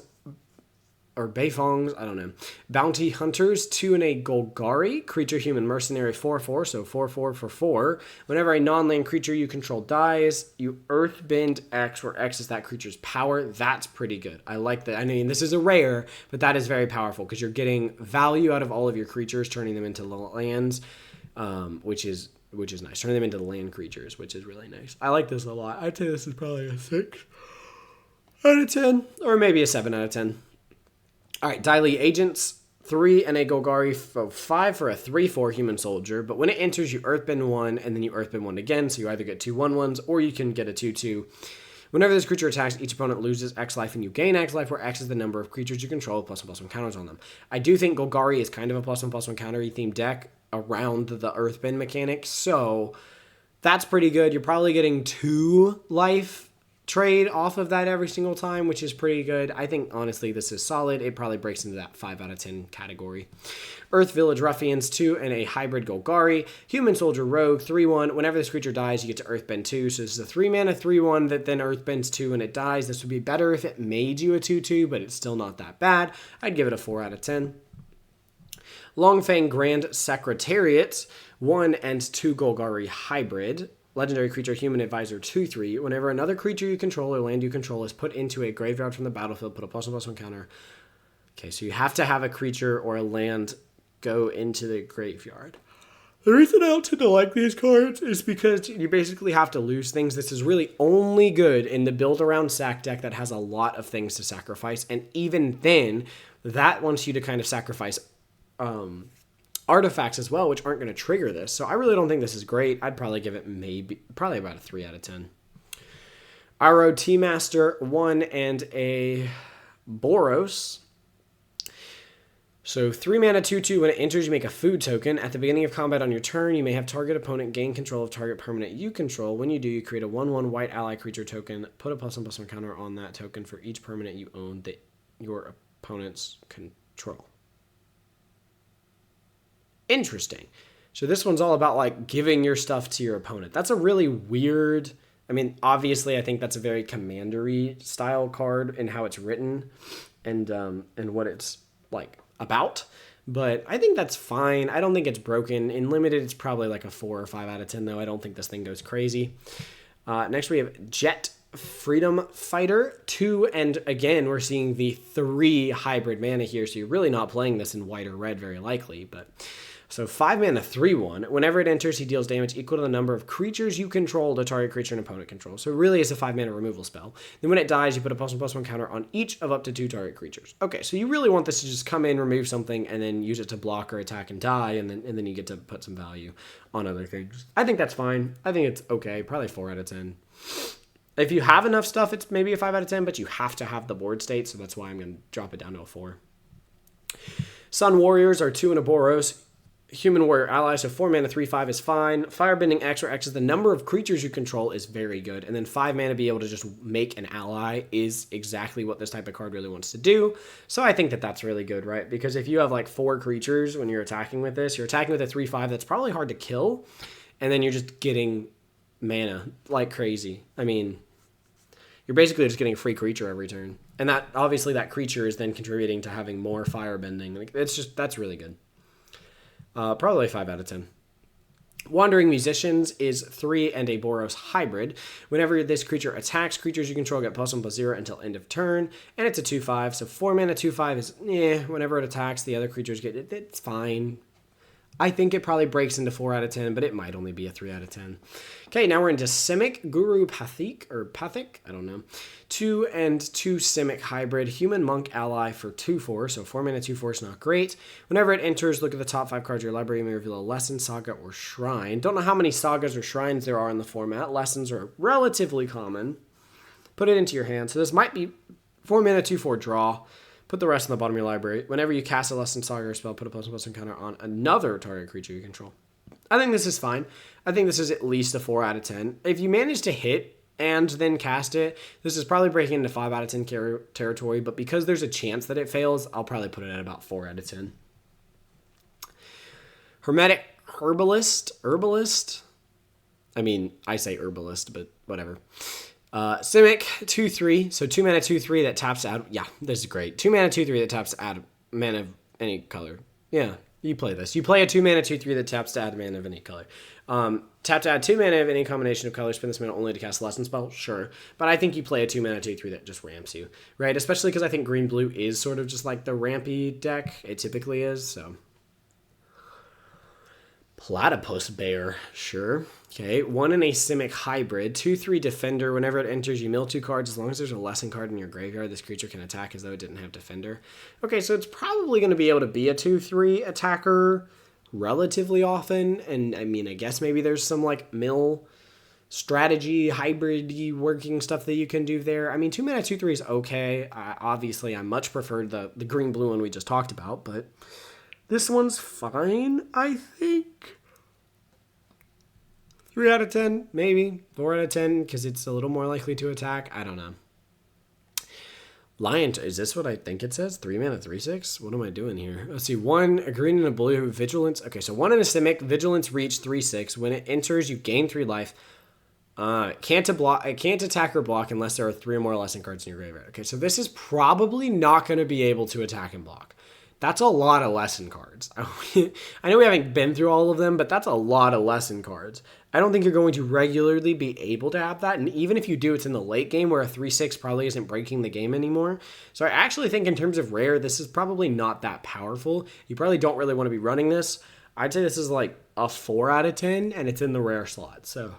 S1: I don't know. Bounty Hunters, 2 and a Golgari, creature human mercenary 4/4, so 4/4 for 4. Whenever a non-land creature you control dies, you earthbend X, where X is that creature's power. That's pretty good. I like that. I mean, this is a rare, but that is very powerful because you're getting value out of all of your creatures, turning them into lands, which is nice. Turning them into land creatures, which is really nice. I like this a lot. I'd say this is probably a 6 out of 10, or maybe a 7 out of 10. All right, Daily Agents, 3 and a Golgari 5 for a 3/4 human soldier. But when it enters, you earthbend 1, and then you earthbend 1 again. So you either get 2 1/1s, or you can get a 2/2. Whenever this creature attacks, each opponent loses X life, and you gain X life, where X is the number of creatures you control with +1/+1 counters on them. I do think Golgari is kind of a +1/+1 counter-y themed deck around the earthbend mechanic. So that's pretty good. You're probably getting 2 life trade off of that every single time, which is pretty good. I think, honestly, this is solid. It probably breaks into that 5 out of 10 category. Earth Village Ruffians, 2 and a hybrid Golgari. Human Soldier Rogue, 3/1. Whenever this creature dies, you get to Earthbend 2. So this is a 3 mana 3/1 that then Earthbends 2 when it dies. This would be better if it made you a 2/2, but it's still not that bad. I'd give it a 4 out of 10. Longfang Grand Secretariat, 1 and 2 Golgari hybrid. Legendary creature, human advisor 2/3. Whenever another creature you control or land you control is put into a graveyard from the battlefield, put a +1/+1 counter. Okay, so you have to have a creature or a land go into the graveyard. The reason I don't tend to like these cards is because you basically have to lose things. This is really only good in the build around sack deck that has a lot of things to sacrifice. And even then, that wants you to kind of sacrifice artifacts as well, which aren't going to trigger this. So I really don't think this is great. I'd probably give it probably about a 3 out of 10. Aro T-Master, 1 and a Boros. So 3 mana 2/2. When it enters, you make a food token. At the beginning of combat on your turn, you may have target opponent gain control of target permanent you control. When you do, you create a 1/1 white ally creature token. Put a +1/+1 counter on that token for each permanent you own that your opponents control. Interesting. So this one's all about like giving your stuff to your opponent. That's a really weird, I mean, obviously I think that's a very commandery style card in how it's written and what it's like about, but I think that's fine. I don't think it's broken. In limited, it's probably like a 4 or 5 out of 10 though. I don't think this thing goes crazy. Next we have Jet Freedom Fighter, 2, and again, we're seeing the 3 hybrid mana here, so you're really not playing this in white or red very likely, but so 5 mana 3/1. Whenever it enters, he deals damage equal to the number of creatures you control to target creature an opponent controls. So it really is a 5 mana removal spell. Then when it dies, you put a +1/+1 counter on each of up to 2 target creatures. Okay, so you really want this to just come in, remove something, and then use it to block or attack and die, and then you get to put some value on other things. I think that's fine. I think it's okay. Probably 4 out of 10. If you have enough stuff, it's maybe a 5 out of 10, but you have to have the board state, so that's why I'm going to drop it down to a 4. Sun Warriors are 2 and a Boros. Human warrior ally, so 4 mana 3/5 is fine. Firebending X, where X is the number of creatures you control, is very good. And then 5 mana be able to just make an ally is exactly what this type of card really wants to do. So I think that that's really good, right? Because if you have like 4 creatures when you're attacking with this, you're attacking with a 3/5 that's probably hard to kill. And then you're just getting mana like crazy. I mean, you're basically just getting a free creature every turn. And that obviously that creature is then contributing to having more firebending. Like, that's really good. Probably 5 out of 10. Wandering Musicians is 3 and a Boros hybrid. Whenever this creature attacks, creatures you control get +1/+0 until end of turn, and it's a 2/5. So 4 mana 2/5 is whenever it attacks, the other creatures get it. It's fine. I think it probably breaks into 4 out of 10, but it might only be a 3 out of 10. Okay, now we're into Simic, Guru Pathic, I don't know. 2 and 2 Simic hybrid, human monk ally for 2/4, so 4 mana 2/4 is not great. Whenever it enters, look at the top 5 cards of your library. You may reveal a lesson, saga, or shrine. Don't know how many sagas or shrines there are in the format. Lessons are relatively common. Put it into your hand. So this might be 4 mana 2/4 draw. Put the rest in the bottom of your library. Whenever you cast a lesson, saga, or spell, put a +1/+1 encounter on another target creature you control. I think this is fine. I think this is at least a 4 out of 10. If you manage to hit and then cast it, this is probably breaking into 5 out of 10 territory, but because there's a chance that it fails, I'll probably put it at about 4 out of 10. Hermetic Herbalist. I mean, I say herbalist, but whatever. Simic, 2/3, so 2 mana 2/3 that taps out. Yeah, this is great. 2 mana 2/3 that taps to add mana of any color. Yeah, you play this. You play a 2 mana 2/3 that taps to add mana of any color. Tap to add 2 mana of any combination of colors. Spend this mana only to cast a lesson spell. Sure, but I think you play a 2 mana 2/3 that just ramps you, right? Especially because I think green blue is sort of just like the rampy deck. It typically is. So. Platypus Bear, sure. Okay, 1 in a Simic hybrid, 2/3 Defender. Whenever it enters, you mill 2 cards. As long as there's a lesson card in your graveyard, this creature can attack as though it didn't have Defender. Okay, so it's probably going to be able to be a 2/3 attacker relatively often. And I mean, I guess maybe there's some like mill strategy, hybrid-y working stuff that you can do there. I mean, 2 mana 2/3 is okay. Obviously, I much preferred the green-blue one we just talked about, but this one's fine, I think. 3 out of 10, maybe. 4 out of 10, because it's a little more likely to attack. I don't know. Lion, is this what I think it says? 3 mana 3/6? What am I doing here? Let's see. 1, a green and a blue, Vigilance. Okay, so 1 in a Simic, Vigilance Reach, 3/6. When it enters, you gain 3 life. It can't attack or block unless there are 3 or more lesson cards in your graveyard. Okay, so this is probably not going to be able to attack and block. That's a lot of lesson cards. I know we haven't been through all of them, but that's a lot of lesson cards. I don't think you're going to regularly be able to have that. And even if you do, it's in the late game where a 3/6 probably isn't breaking the game anymore. So I actually think in terms of rare, this is probably not that powerful. You probably don't really want to be running this. I'd say this is like a 4 out of 10, and it's in the rare slot. So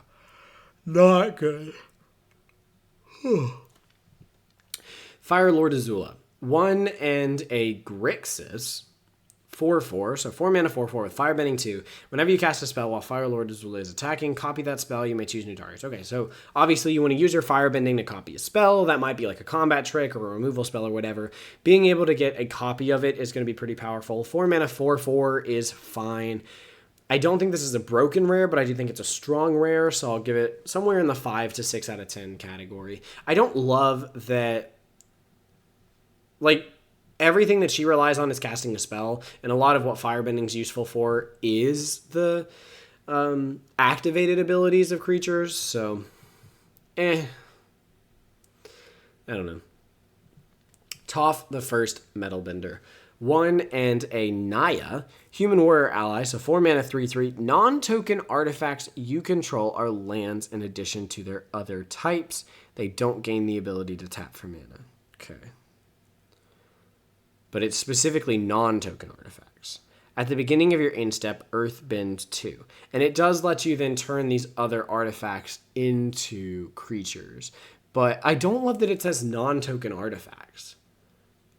S1: not good. Fire Lord Azula. 1 and a Grixis, 4/4, so 4 mana 4/4 with Firebending 2. Whenever you cast a spell while Fire Lord Azula is attacking, copy that spell. You may choose new targets. Okay, so obviously you want to use your Firebending to copy a spell. That might be like a combat trick or a removal spell or whatever. Being able to get a copy of it is going to be pretty powerful. 4 mana 4/4 is fine. I don't think this is a broken rare, but I do think it's a strong rare, so I'll give it somewhere in the 5 to 6 out of 10 category. I don't love that. Like, everything that she relies on is casting a spell, and a lot of what Firebending is useful for is the activated abilities of creatures, so, I don't know. Toph the First Metalbender. 1 and a Naya, human warrior ally, so 4 mana 3/3. Non-token artifacts you control are lands in addition to their other types. They don't gain the ability to tap for mana. Okay. But it's specifically non-token artifacts. At the beginning of your in-step, Earthbend 2. And it does let you then turn these other artifacts into creatures. But I don't love that it says non-token artifacts.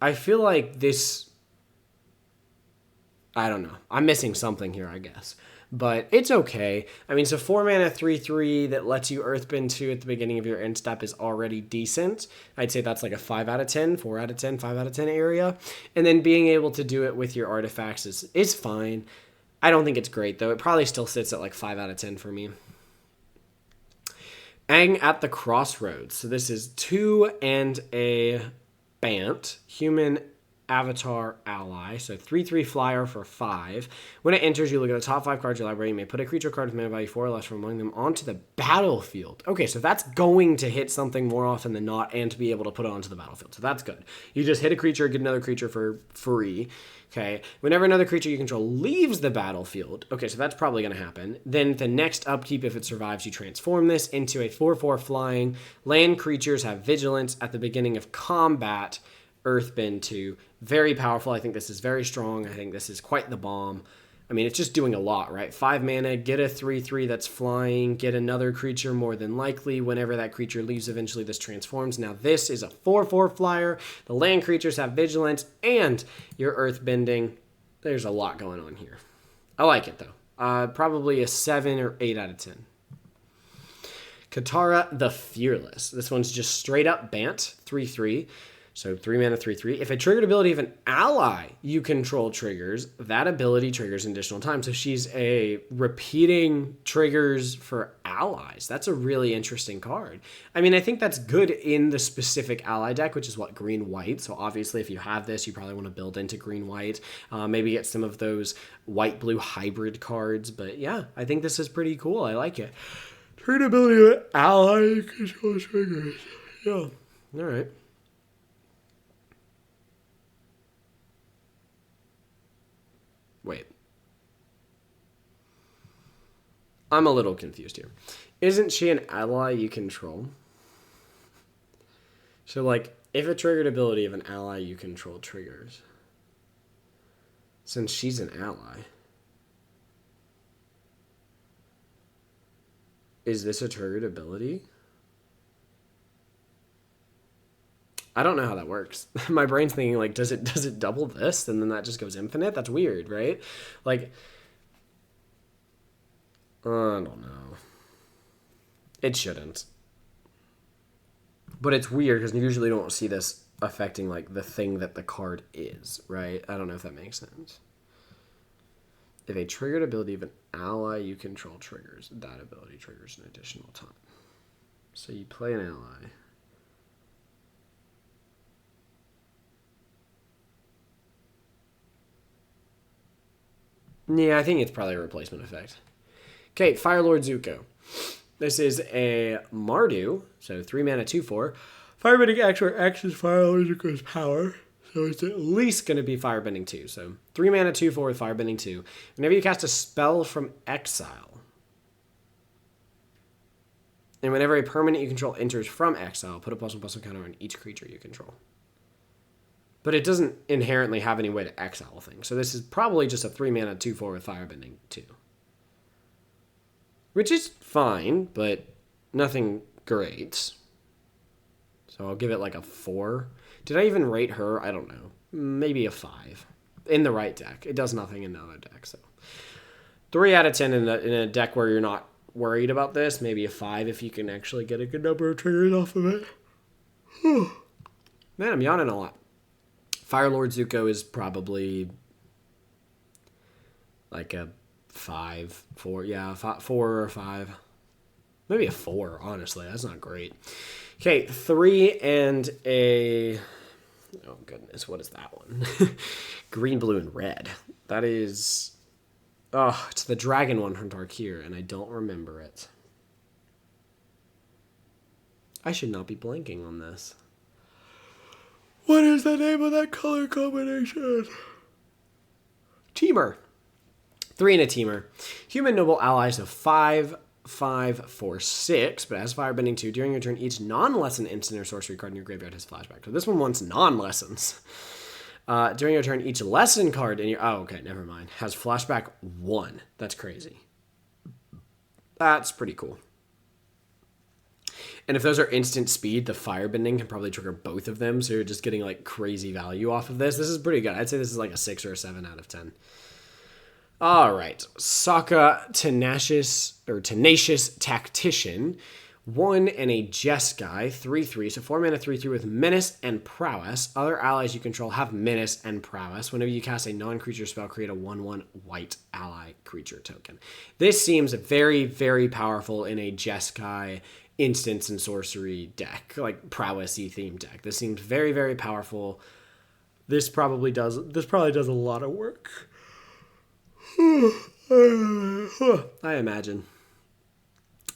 S1: I feel like this... I don't know. I'm missing something here, I guess. But it's okay. I mean, so 4 mana 3/3 that lets you Earthbend 2 at the beginning of your end step is already decent. I'd say that's like a 5 out of 10, 4 out of 10, 5 out of 10 area. And then being able to do it with your artifacts is fine. I don't think it's great, though. It probably still sits at like 5 out of 10 for me. Aang at the Crossroads. So this is 2 and a Bant, human Avatar Ally. So 3/3 flyer for 5. When it enters, you look at the top 5 cards of your library. You may put a creature card with mana value 4 or less from among them onto the battlefield. Okay, so that's going to hit something more often than not and to be able to put it onto the battlefield. So that's good. You just hit a creature, get another creature for free. Okay, whenever another creature you control leaves the battlefield, okay, so that's probably going to happen. Then the next upkeep, if it survives, you transform this into a 4/4 flying. Land creatures have vigilance at the beginning of combat. Earthbend 2. Very powerful. I think this is very strong. I think this is quite the bomb. I mean, it's just doing a lot, right? 5 mana, get a 3/3 that's flying, get another creature more than likely. Whenever that creature leaves, eventually this transforms. Now, this is a 4/4 flyer. The land creatures have vigilance, and your earth bending. There's a lot going on here. I like it, though. Probably a 7 or 8 out of 10. Katara the Fearless. This one's just straight up Bant, 3/3. So 3 mana, 3/3. If a triggered ability of an ally you control triggers, that ability triggers an additional time. So she's a repeating triggers for allies. That's a really interesting card. I mean, I think that's good in the specific ally deck, which is what, green-white. So obviously, if you have this, you probably want to build into green-white. Maybe get some of those white-blue hybrid cards. But yeah, I think this is pretty cool. I like it. Triggered ability of an ally you control triggers. Yeah. All right. Wait. I'm a little confused here. Isn't she an ally you control? So, like, if a triggered ability of an ally you control triggers, since she's an ally, is this a triggered ability? I don't know how that works. My brain's thinking, like, does it double this and then that just goes infinite? That's weird, right? Like, I don't know. It shouldn't. But it's weird because you usually don't see this affecting, like, the thing that the card is, right? I don't know if that makes sense. If a triggered ability of an ally you control triggers, that ability triggers an additional time. So you play an ally. Yeah, I think it's probably a replacement effect. Okay, Firelord Zuko. This is a Mardu, so 3 mana, 2/4. Firebending X where X is Firelord Zuko's power. So it's at least going to be Firebending 2. So 3 mana, 2/4 with Firebending 2. Whenever you cast a spell from exile, and whenever a permanent you control enters from exile, put a +1/+1 counter on each creature you control. But it doesn't inherently have any way to exile things. So this is probably just a 3 mana, 2/4 with Firebending 2. Which is fine, but nothing great. So I'll give it like a 4. Did I even rate her? I don't know. Maybe a 5. In the right deck. It does nothing in the other deck. So 3 out of 10 in a deck where you're not worried about this. Maybe a 5 if you can actually get a good number of triggers off of it. Man, I'm yawning a lot. Firelord Zuko is probably like a 5, 4. Yeah, 4 or 5. Maybe a 4, honestly. That's not great. Okay, 3 and a... Oh, goodness. What is that one? Green, blue, and red. That is... Oh, it's the dragon one from Tarkir, and I don't remember it. I should not be blanking on this. What is the name of that color combination? Teamer. 3 and a Teamer. Human noble allies of 5, 5, 4, 6, but has Firebending 2. During your turn, each non-lesson instant or sorcery card in your graveyard has flashback. So this one wants non-lessons. During your turn, each lesson card in your... Oh, okay, never mind. Has flashback 1. That's crazy. That's pretty cool. And if those are instant speed, the Firebending can probably trigger both of them, so you're just getting, like, crazy value off of this. This is pretty good. I'd say this is like a 6 or a 7 out of 10. All right. Sokka Tenacious Tactician. 1 and a Jeskai, 3/3. So 4 mana, 3/3 with Menace and Prowess. Other allies you control have Menace and Prowess. Whenever you cast a non-creature spell, create a 1/1 white ally creature token. This seems very, very powerful in a Jeskai instance and sorcery deck, like Prowess-y themed deck. This seems very, very powerful. This probably does a lot of work. I imagine.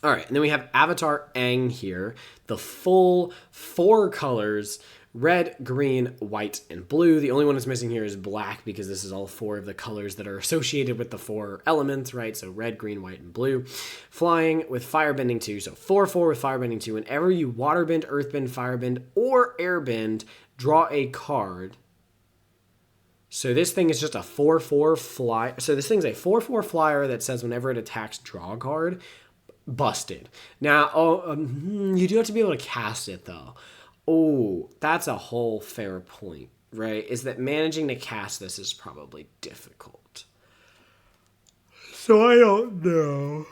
S1: All right, and then we have Avatar Aang here, the full 4 colors, red, green, white, and blue. The only one that's missing here is black because this is all 4 of the colors that are associated with the 4 elements, right? So red, green, white, and blue. Flying with firebending 2, so 4/4 with firebending 2. Whenever you waterbend, earthbend, firebend, or airbend, draw a card. So this thing is just a 4/4 fly. So this thing's a 4/4 flyer that says whenever it attacks, draw a card. Busted. Now, you do have to be able to cast it, though. Oh, that's a whole fair point, right? Is that managing to cast this is probably difficult. So I don't know.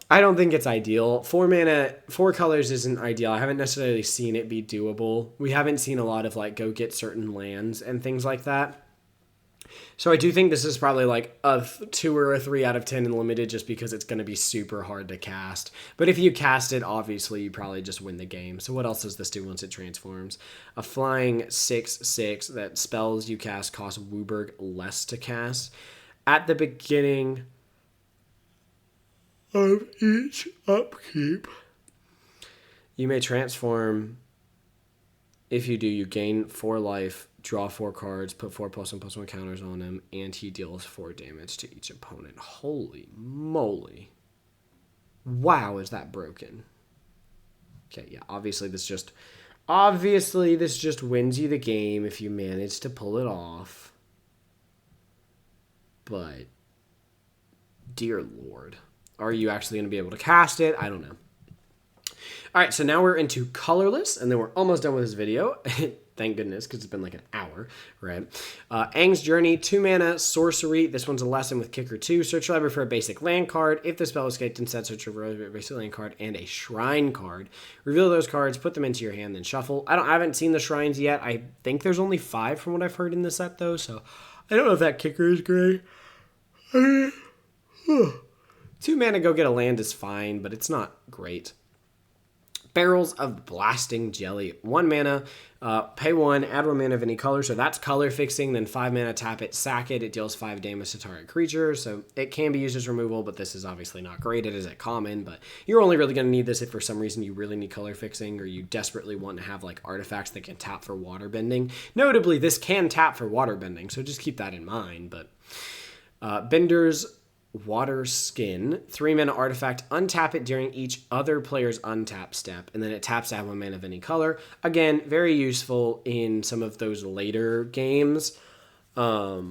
S1: I don't think it's ideal. 4 mana, 4 colors isn't ideal. I haven't necessarily seen it be doable. We haven't seen a lot of like go get certain lands and things like that. So I do think this is probably like a 2 or a 3 out of 10 in limited just because it's going to be super hard to cast. But if you cast it, obviously you probably just win the game. So what else does this do once it transforms? A flying 6/6 that spells you cast cost Wooburg less to cast. At the beginning of each upkeep, you may transform. If you do, you gain 4 life, draw 4 cards, put 4 +1/+1 counters on him, and he deals 4 damage to each opponent. Holy moly. Wow, is that broken? Okay, yeah, obviously this just wins you the game if you manage to pull it off. But, dear Lord, are you actually going to be able to cast it? I don't know. All right, so now we're into Colorless, and then we're almost done with this video. Thank goodness, because it's been like an hour, right? Aang's Journey, 2 mana, sorcery. This one's a lesson with Kicker 2. Search your library for a basic land card. If the spell escaped, instead search your library for a basic land card and a shrine card. Reveal those cards, put them into your hand, then shuffle. I haven't seen the shrines yet. I think there's only 5 from what I've heard in the set, though, so I don't know if that Kicker is great. 2 mana, go get a land is fine, but it's not great. Barrels of Blasting Jelly. 1 mana, pay 1, add 1 mana of any color. So that's color fixing. Then 5 mana, tap it, sack it. It deals 5 damage to target creature. So it can be used as removal, but this is obviously not great. It is a common, but you're only really going to need this if for some reason you really need color fixing or you desperately want to have like artifacts that can tap for water bending. Notably, this can tap for water bending, so just keep that in mind. But Bender's Water Skin, 3 mana artifact, untap it during each other player's untap step, and then it taps to add 1 mana of any color. Again, very useful in some of those later games where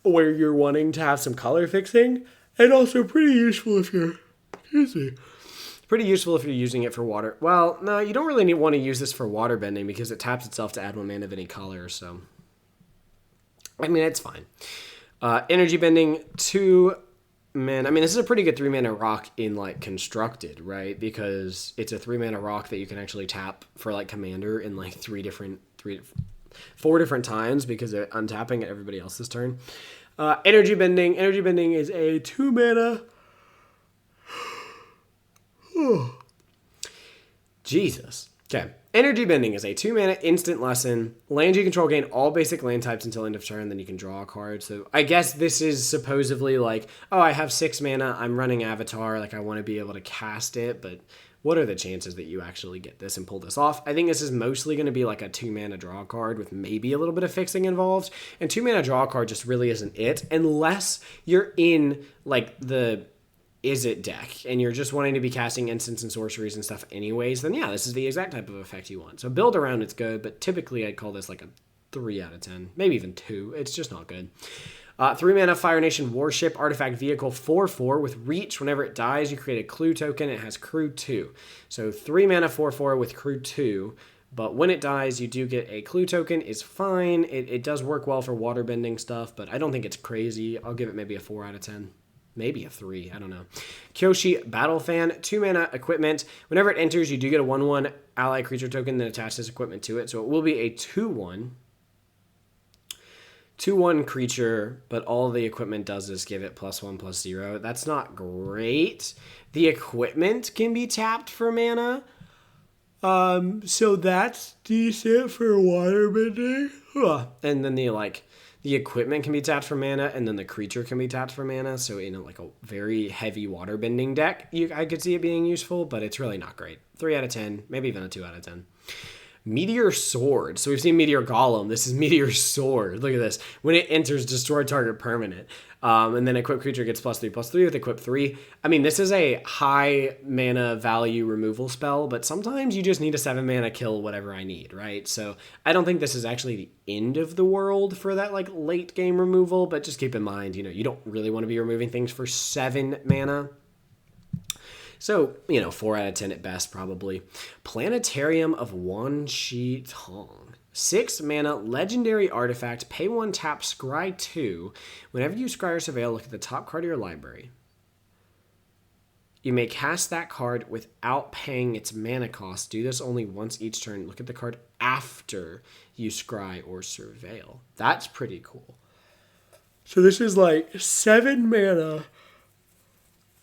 S1: you're wanting to have some color fixing, and also pretty useful if you're, pretty useful if you're using it for water. Well, no, you don't really want to use this for water bending because it taps itself to add 1 mana of any color, so I mean, it's fine. Energy bending, 2 mana. I mean, this is a pretty good 3 mana rock in like constructed, right? Because it's a 3 mana rock that you can actually tap for like commander in like 4 different times because they're untapping at everybody else's turn. Energy bending. Energy bending is a 2 mana. Jesus. Okay. Energy Bending is a 2 mana instant lesson. Lands you control gain all basic land types until end of turn, then you can draw a card. So I guess this is supposedly like, oh, I have 6 mana, I'm running Avatar, like I want to be able to cast it, but what are the chances that you actually get this and pull this off? I think this is mostly going to be like a 2 mana draw card with maybe a little bit of fixing involved. And 2 mana draw card just really isn't it, unless you're in like the Is It deck and you're just wanting to be casting instants and sorceries and stuff anyways, then yeah, this is the exact type of effect you want. So build around it's good, but typically I'd call this like a 3 out of 10, maybe even 2. It's just not good. 3 mana Fire Nation Warship Artifact Vehicle 4/4 with reach. Whenever it dies, you create a clue token. It has crew 2. So 3 mana 4/4 with crew 2. But when it dies, you do get a clue token. Is fine. It does work well for waterbending stuff, but I don't think it's crazy. I'll give it maybe a 4 out of 10. Maybe a 3, I don't know. Kyoshi Battle Fan, 2 mana equipment. Whenever it enters, you do get a 1/1 ally creature token that attaches equipment to it. So it will be a 2/1. 2/1 creature, but all the equipment does is give it +1/+0. That's not great. The equipment can be tapped for mana. So that's decent for waterbending. Huh. And then the equipment can be tapped for mana, and then the creature can be tapped for mana. So in like a very heavy waterbending deck, I could see it being useful, but it's really not great. 3 out of 10, maybe even a 2 out of 10. Meteor Sword. So we've seen Meteor Golem. This is Meteor Sword. Look at this. When it enters, destroy target permanent. And then equip creature gets +3/+3 with equip 3. I mean, this is a high mana value removal spell, but sometimes you just need a 7 mana kill whatever I need, right? So I don't think this is actually the end of the world for that like late game removal, but just keep in mind, you don't really want to be removing things for 7 mana. So, 4 out of 10 at best, probably. Planetarium of Wan Shi Tong. 6 mana, legendary artifact, pay 1, tap, scry 2. Whenever you scry or surveil, look at the top card of your library. You may cast that card without paying its mana cost. Do this only once each turn. Look at the card after you scry or surveil. That's pretty cool. So this is like 7 mana.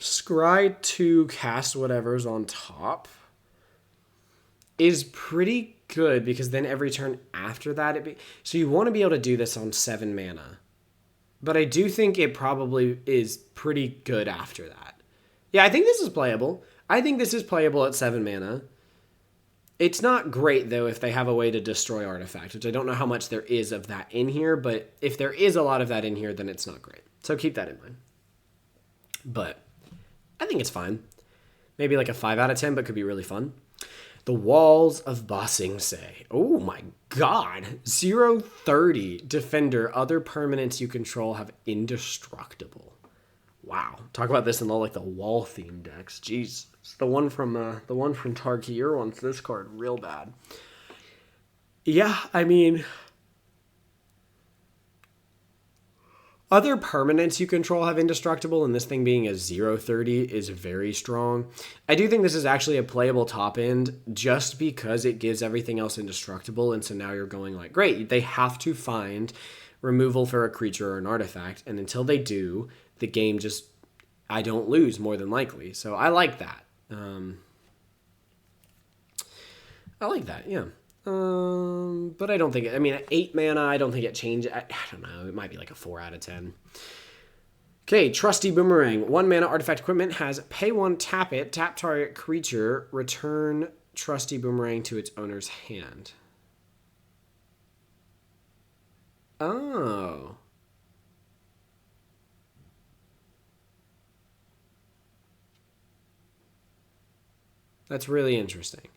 S1: Scry 2, cast whatever's on top is pretty good because then every turn after that so you want to be able to do this on 7 mana. But I do think it probably is pretty good after that. Yeah, I think this is playable. I think this is playable at 7 mana. It's not great though if they have a way to destroy artifact, which I don't know how much there is of that in here, but if there is a lot of that in here, then it's not great. So keep that in mind. But I think it's fine. Maybe like a 5 out of 10, but could be really fun. The Walls of Ba Sing Se. Oh my god. 0/30. Defender. Other permanents you control have indestructible. Wow. Talk about this in all like the wall theme decks. Jeez. The one from Tarkir wants this card real bad. Yeah, I mean, other permanents you control have indestructible, and this thing being a 0/30 is very strong. I do think this is actually a playable top end just because it gives everything else indestructible, and so now you're going like, great, they have to find removal for a creature or an artifact, and until they do, the game just, I don't lose more than likely. So I like that. Yeah. But I don't think at 8 mana, I don't think it changes. I don't know. It might be like a 4 out of 10. Okay, Trusty Boomerang. 1 mana artifact equipment has pay 1, tap it, tap target creature, return Trusty Boomerang to its owner's hand. Oh. That's really interesting.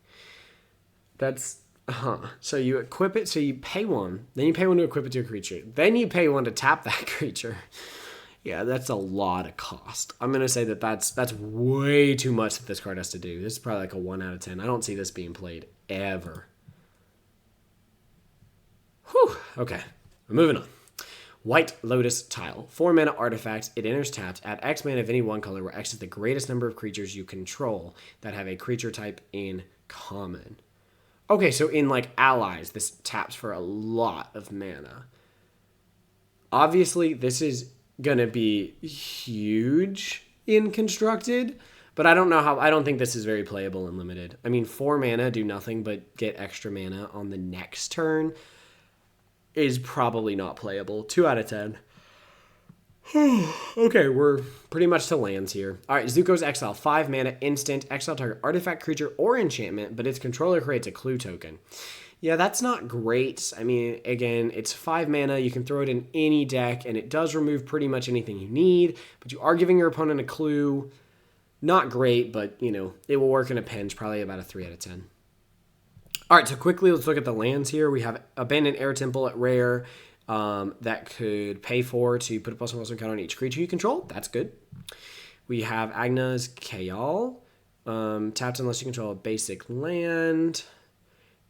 S1: So you equip it, so you pay 1, then you pay 1 to equip it to a creature, then you pay 1 to tap that creature. Yeah, that's a lot of cost. I'm going to say that's way too much that this card has to do. This is probably like a 1 out of 10. I don't see this being played ever. Whew. Okay, we're moving on. White Lotus Tile. 4 mana artifact. It enters tapped. Add X mana of any one color, where X is the greatest number of creatures you control that have a creature type in common. Okay, so in like allies, this taps for a lot of mana. Obviously, this is going to be huge in constructed, but I don't think this is very playable in limited. 4 mana, do nothing but get extra mana on the next turn is probably not playable. 2 out of 10. Okay, we're pretty much to lands here. All right, Zuko's Exile. 5 mana, instant. Exile target artifact, creature, or enchantment, but its controller creates a clue token. Yeah, that's not great. Again, it's 5 mana. You can throw it in any deck, and it does remove pretty much anything you need, but you are giving your opponent a clue. Not great, but, it will work in a pinch. Probably about a 3 out of 10. All right, so quickly, let's look at the lands here. We have Abandoned Air Temple at rare. That could pay 4 to put a +1/+1 counter on each creature you control. That's good. We have Agna's Kayal. Tapped unless you control a basic land.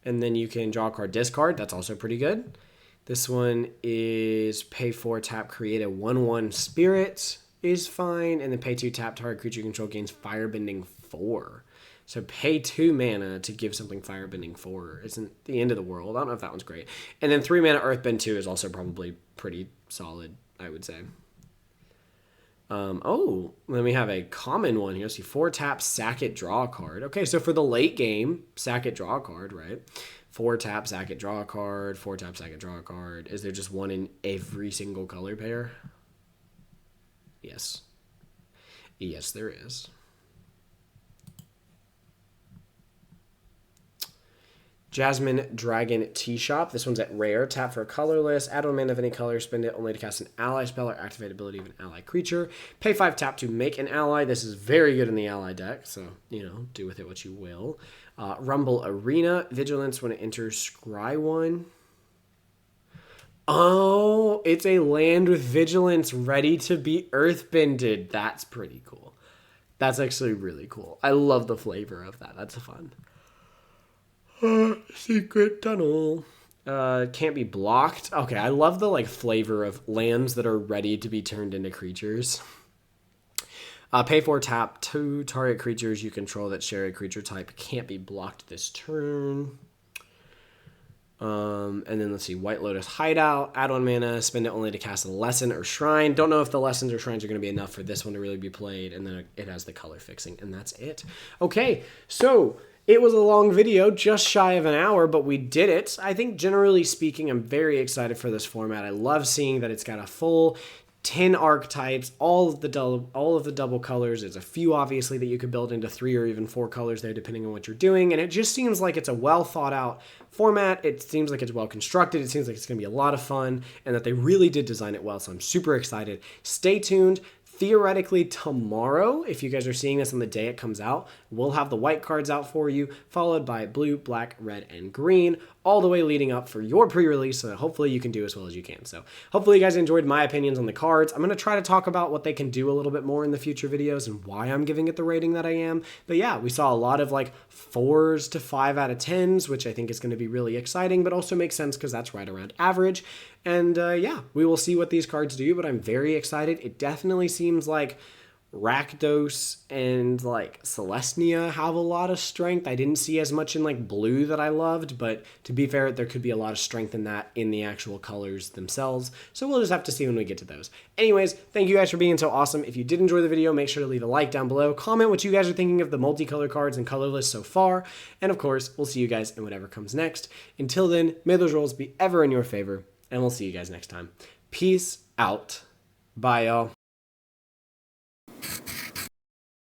S1: And then you can draw a card, discard. That's also pretty good. This one is pay 4, tap, create a 1/1 spirit is fine. And then pay 2, tap, target creature you control gains firebending 4. So pay 2 mana to give something firebending 4 isn't the end of the world. I don't know if that one's great. And then 3 mana Earthbend 2 is also probably pretty solid, I would say. Oh, then we have a common one here. See, 4 tap, sack it, draw a card. Okay, so for the late game, sack it, draw a card, right? 4 tap, sack it, draw a card. 4 tap, sack it, draw a card. Is there just one in every single color pair? Yes. Yes, there is. Jasmine Dragon Tea Shop. This one's at rare. Tap for a colorless. Add 1 mana of any color. Spend it only to cast an ally spell or activate ability of an ally creature. Pay 5 tap to make an ally. This is very good in the ally deck, so, do with it what you will. Rumble Arena. Vigilance when it enters Scry 1. Oh, it's a land with Vigilance ready to be earthbended. That's pretty cool. That's actually really cool. I love the flavor of that. That's fun. Secret tunnel. Can't be blocked. Okay, I love the flavor of lands that are ready to be turned into creatures. Pay 4 tap 2 target creatures you control that share a creature type can't be blocked this turn. And then let's see, White Lotus Hideout, add 1 mana, spend it only to cast a lesson or shrine. Don't know if the lessons or shrines are going to be enough for this one to really be played, and then it has the color fixing, and that's it. Okay, so it was a long video, just shy of an hour, but we did it. I think generally speaking, I'm very excited for this format. I love seeing that it's got a full 10 archetypes, all of the double colors. There's a few obviously that you could build into 3 or even 4 colors there depending on what you're doing, and it just seems like it's a well thought out format. It seems like it's well constructed. It seems like it's going to be a lot of fun, and that they really did design it well, so I'm super excited. Stay tuned. Theoretically, tomorrow, if you guys are seeing this on the day it comes out, we'll have the white cards out for you, followed by blue, black, red, and green, all the way leading up for your pre-release, so that hopefully you can do as well as you can. So hopefully you guys enjoyed my opinions on the cards. I'm going to try to talk about what they can do a little bit more in the future videos and why I'm giving it the rating that I am. But yeah, we saw a lot of 4s to 5 out of 10s, which I think is going to be really exciting, but also makes sense because that's right around average. And yeah, we will see what these cards do, but I'm very excited. It definitely seems like Rakdos and Celestia have a lot of strength. I didn't see as much in blue that I loved, but to be fair, there could be a lot of strength in that in the actual colors themselves. So we'll just have to see when we get to those. Anyways, thank you guys for being so awesome. If you did enjoy the video, make sure to leave a like down below. Comment what you guys are thinking of the multicolor cards and colorless so far. And of course, we'll see you guys in whatever comes next. Until then, may those rolls be ever in your favor, and we'll see you guys next time. Peace out. Bye, y'all.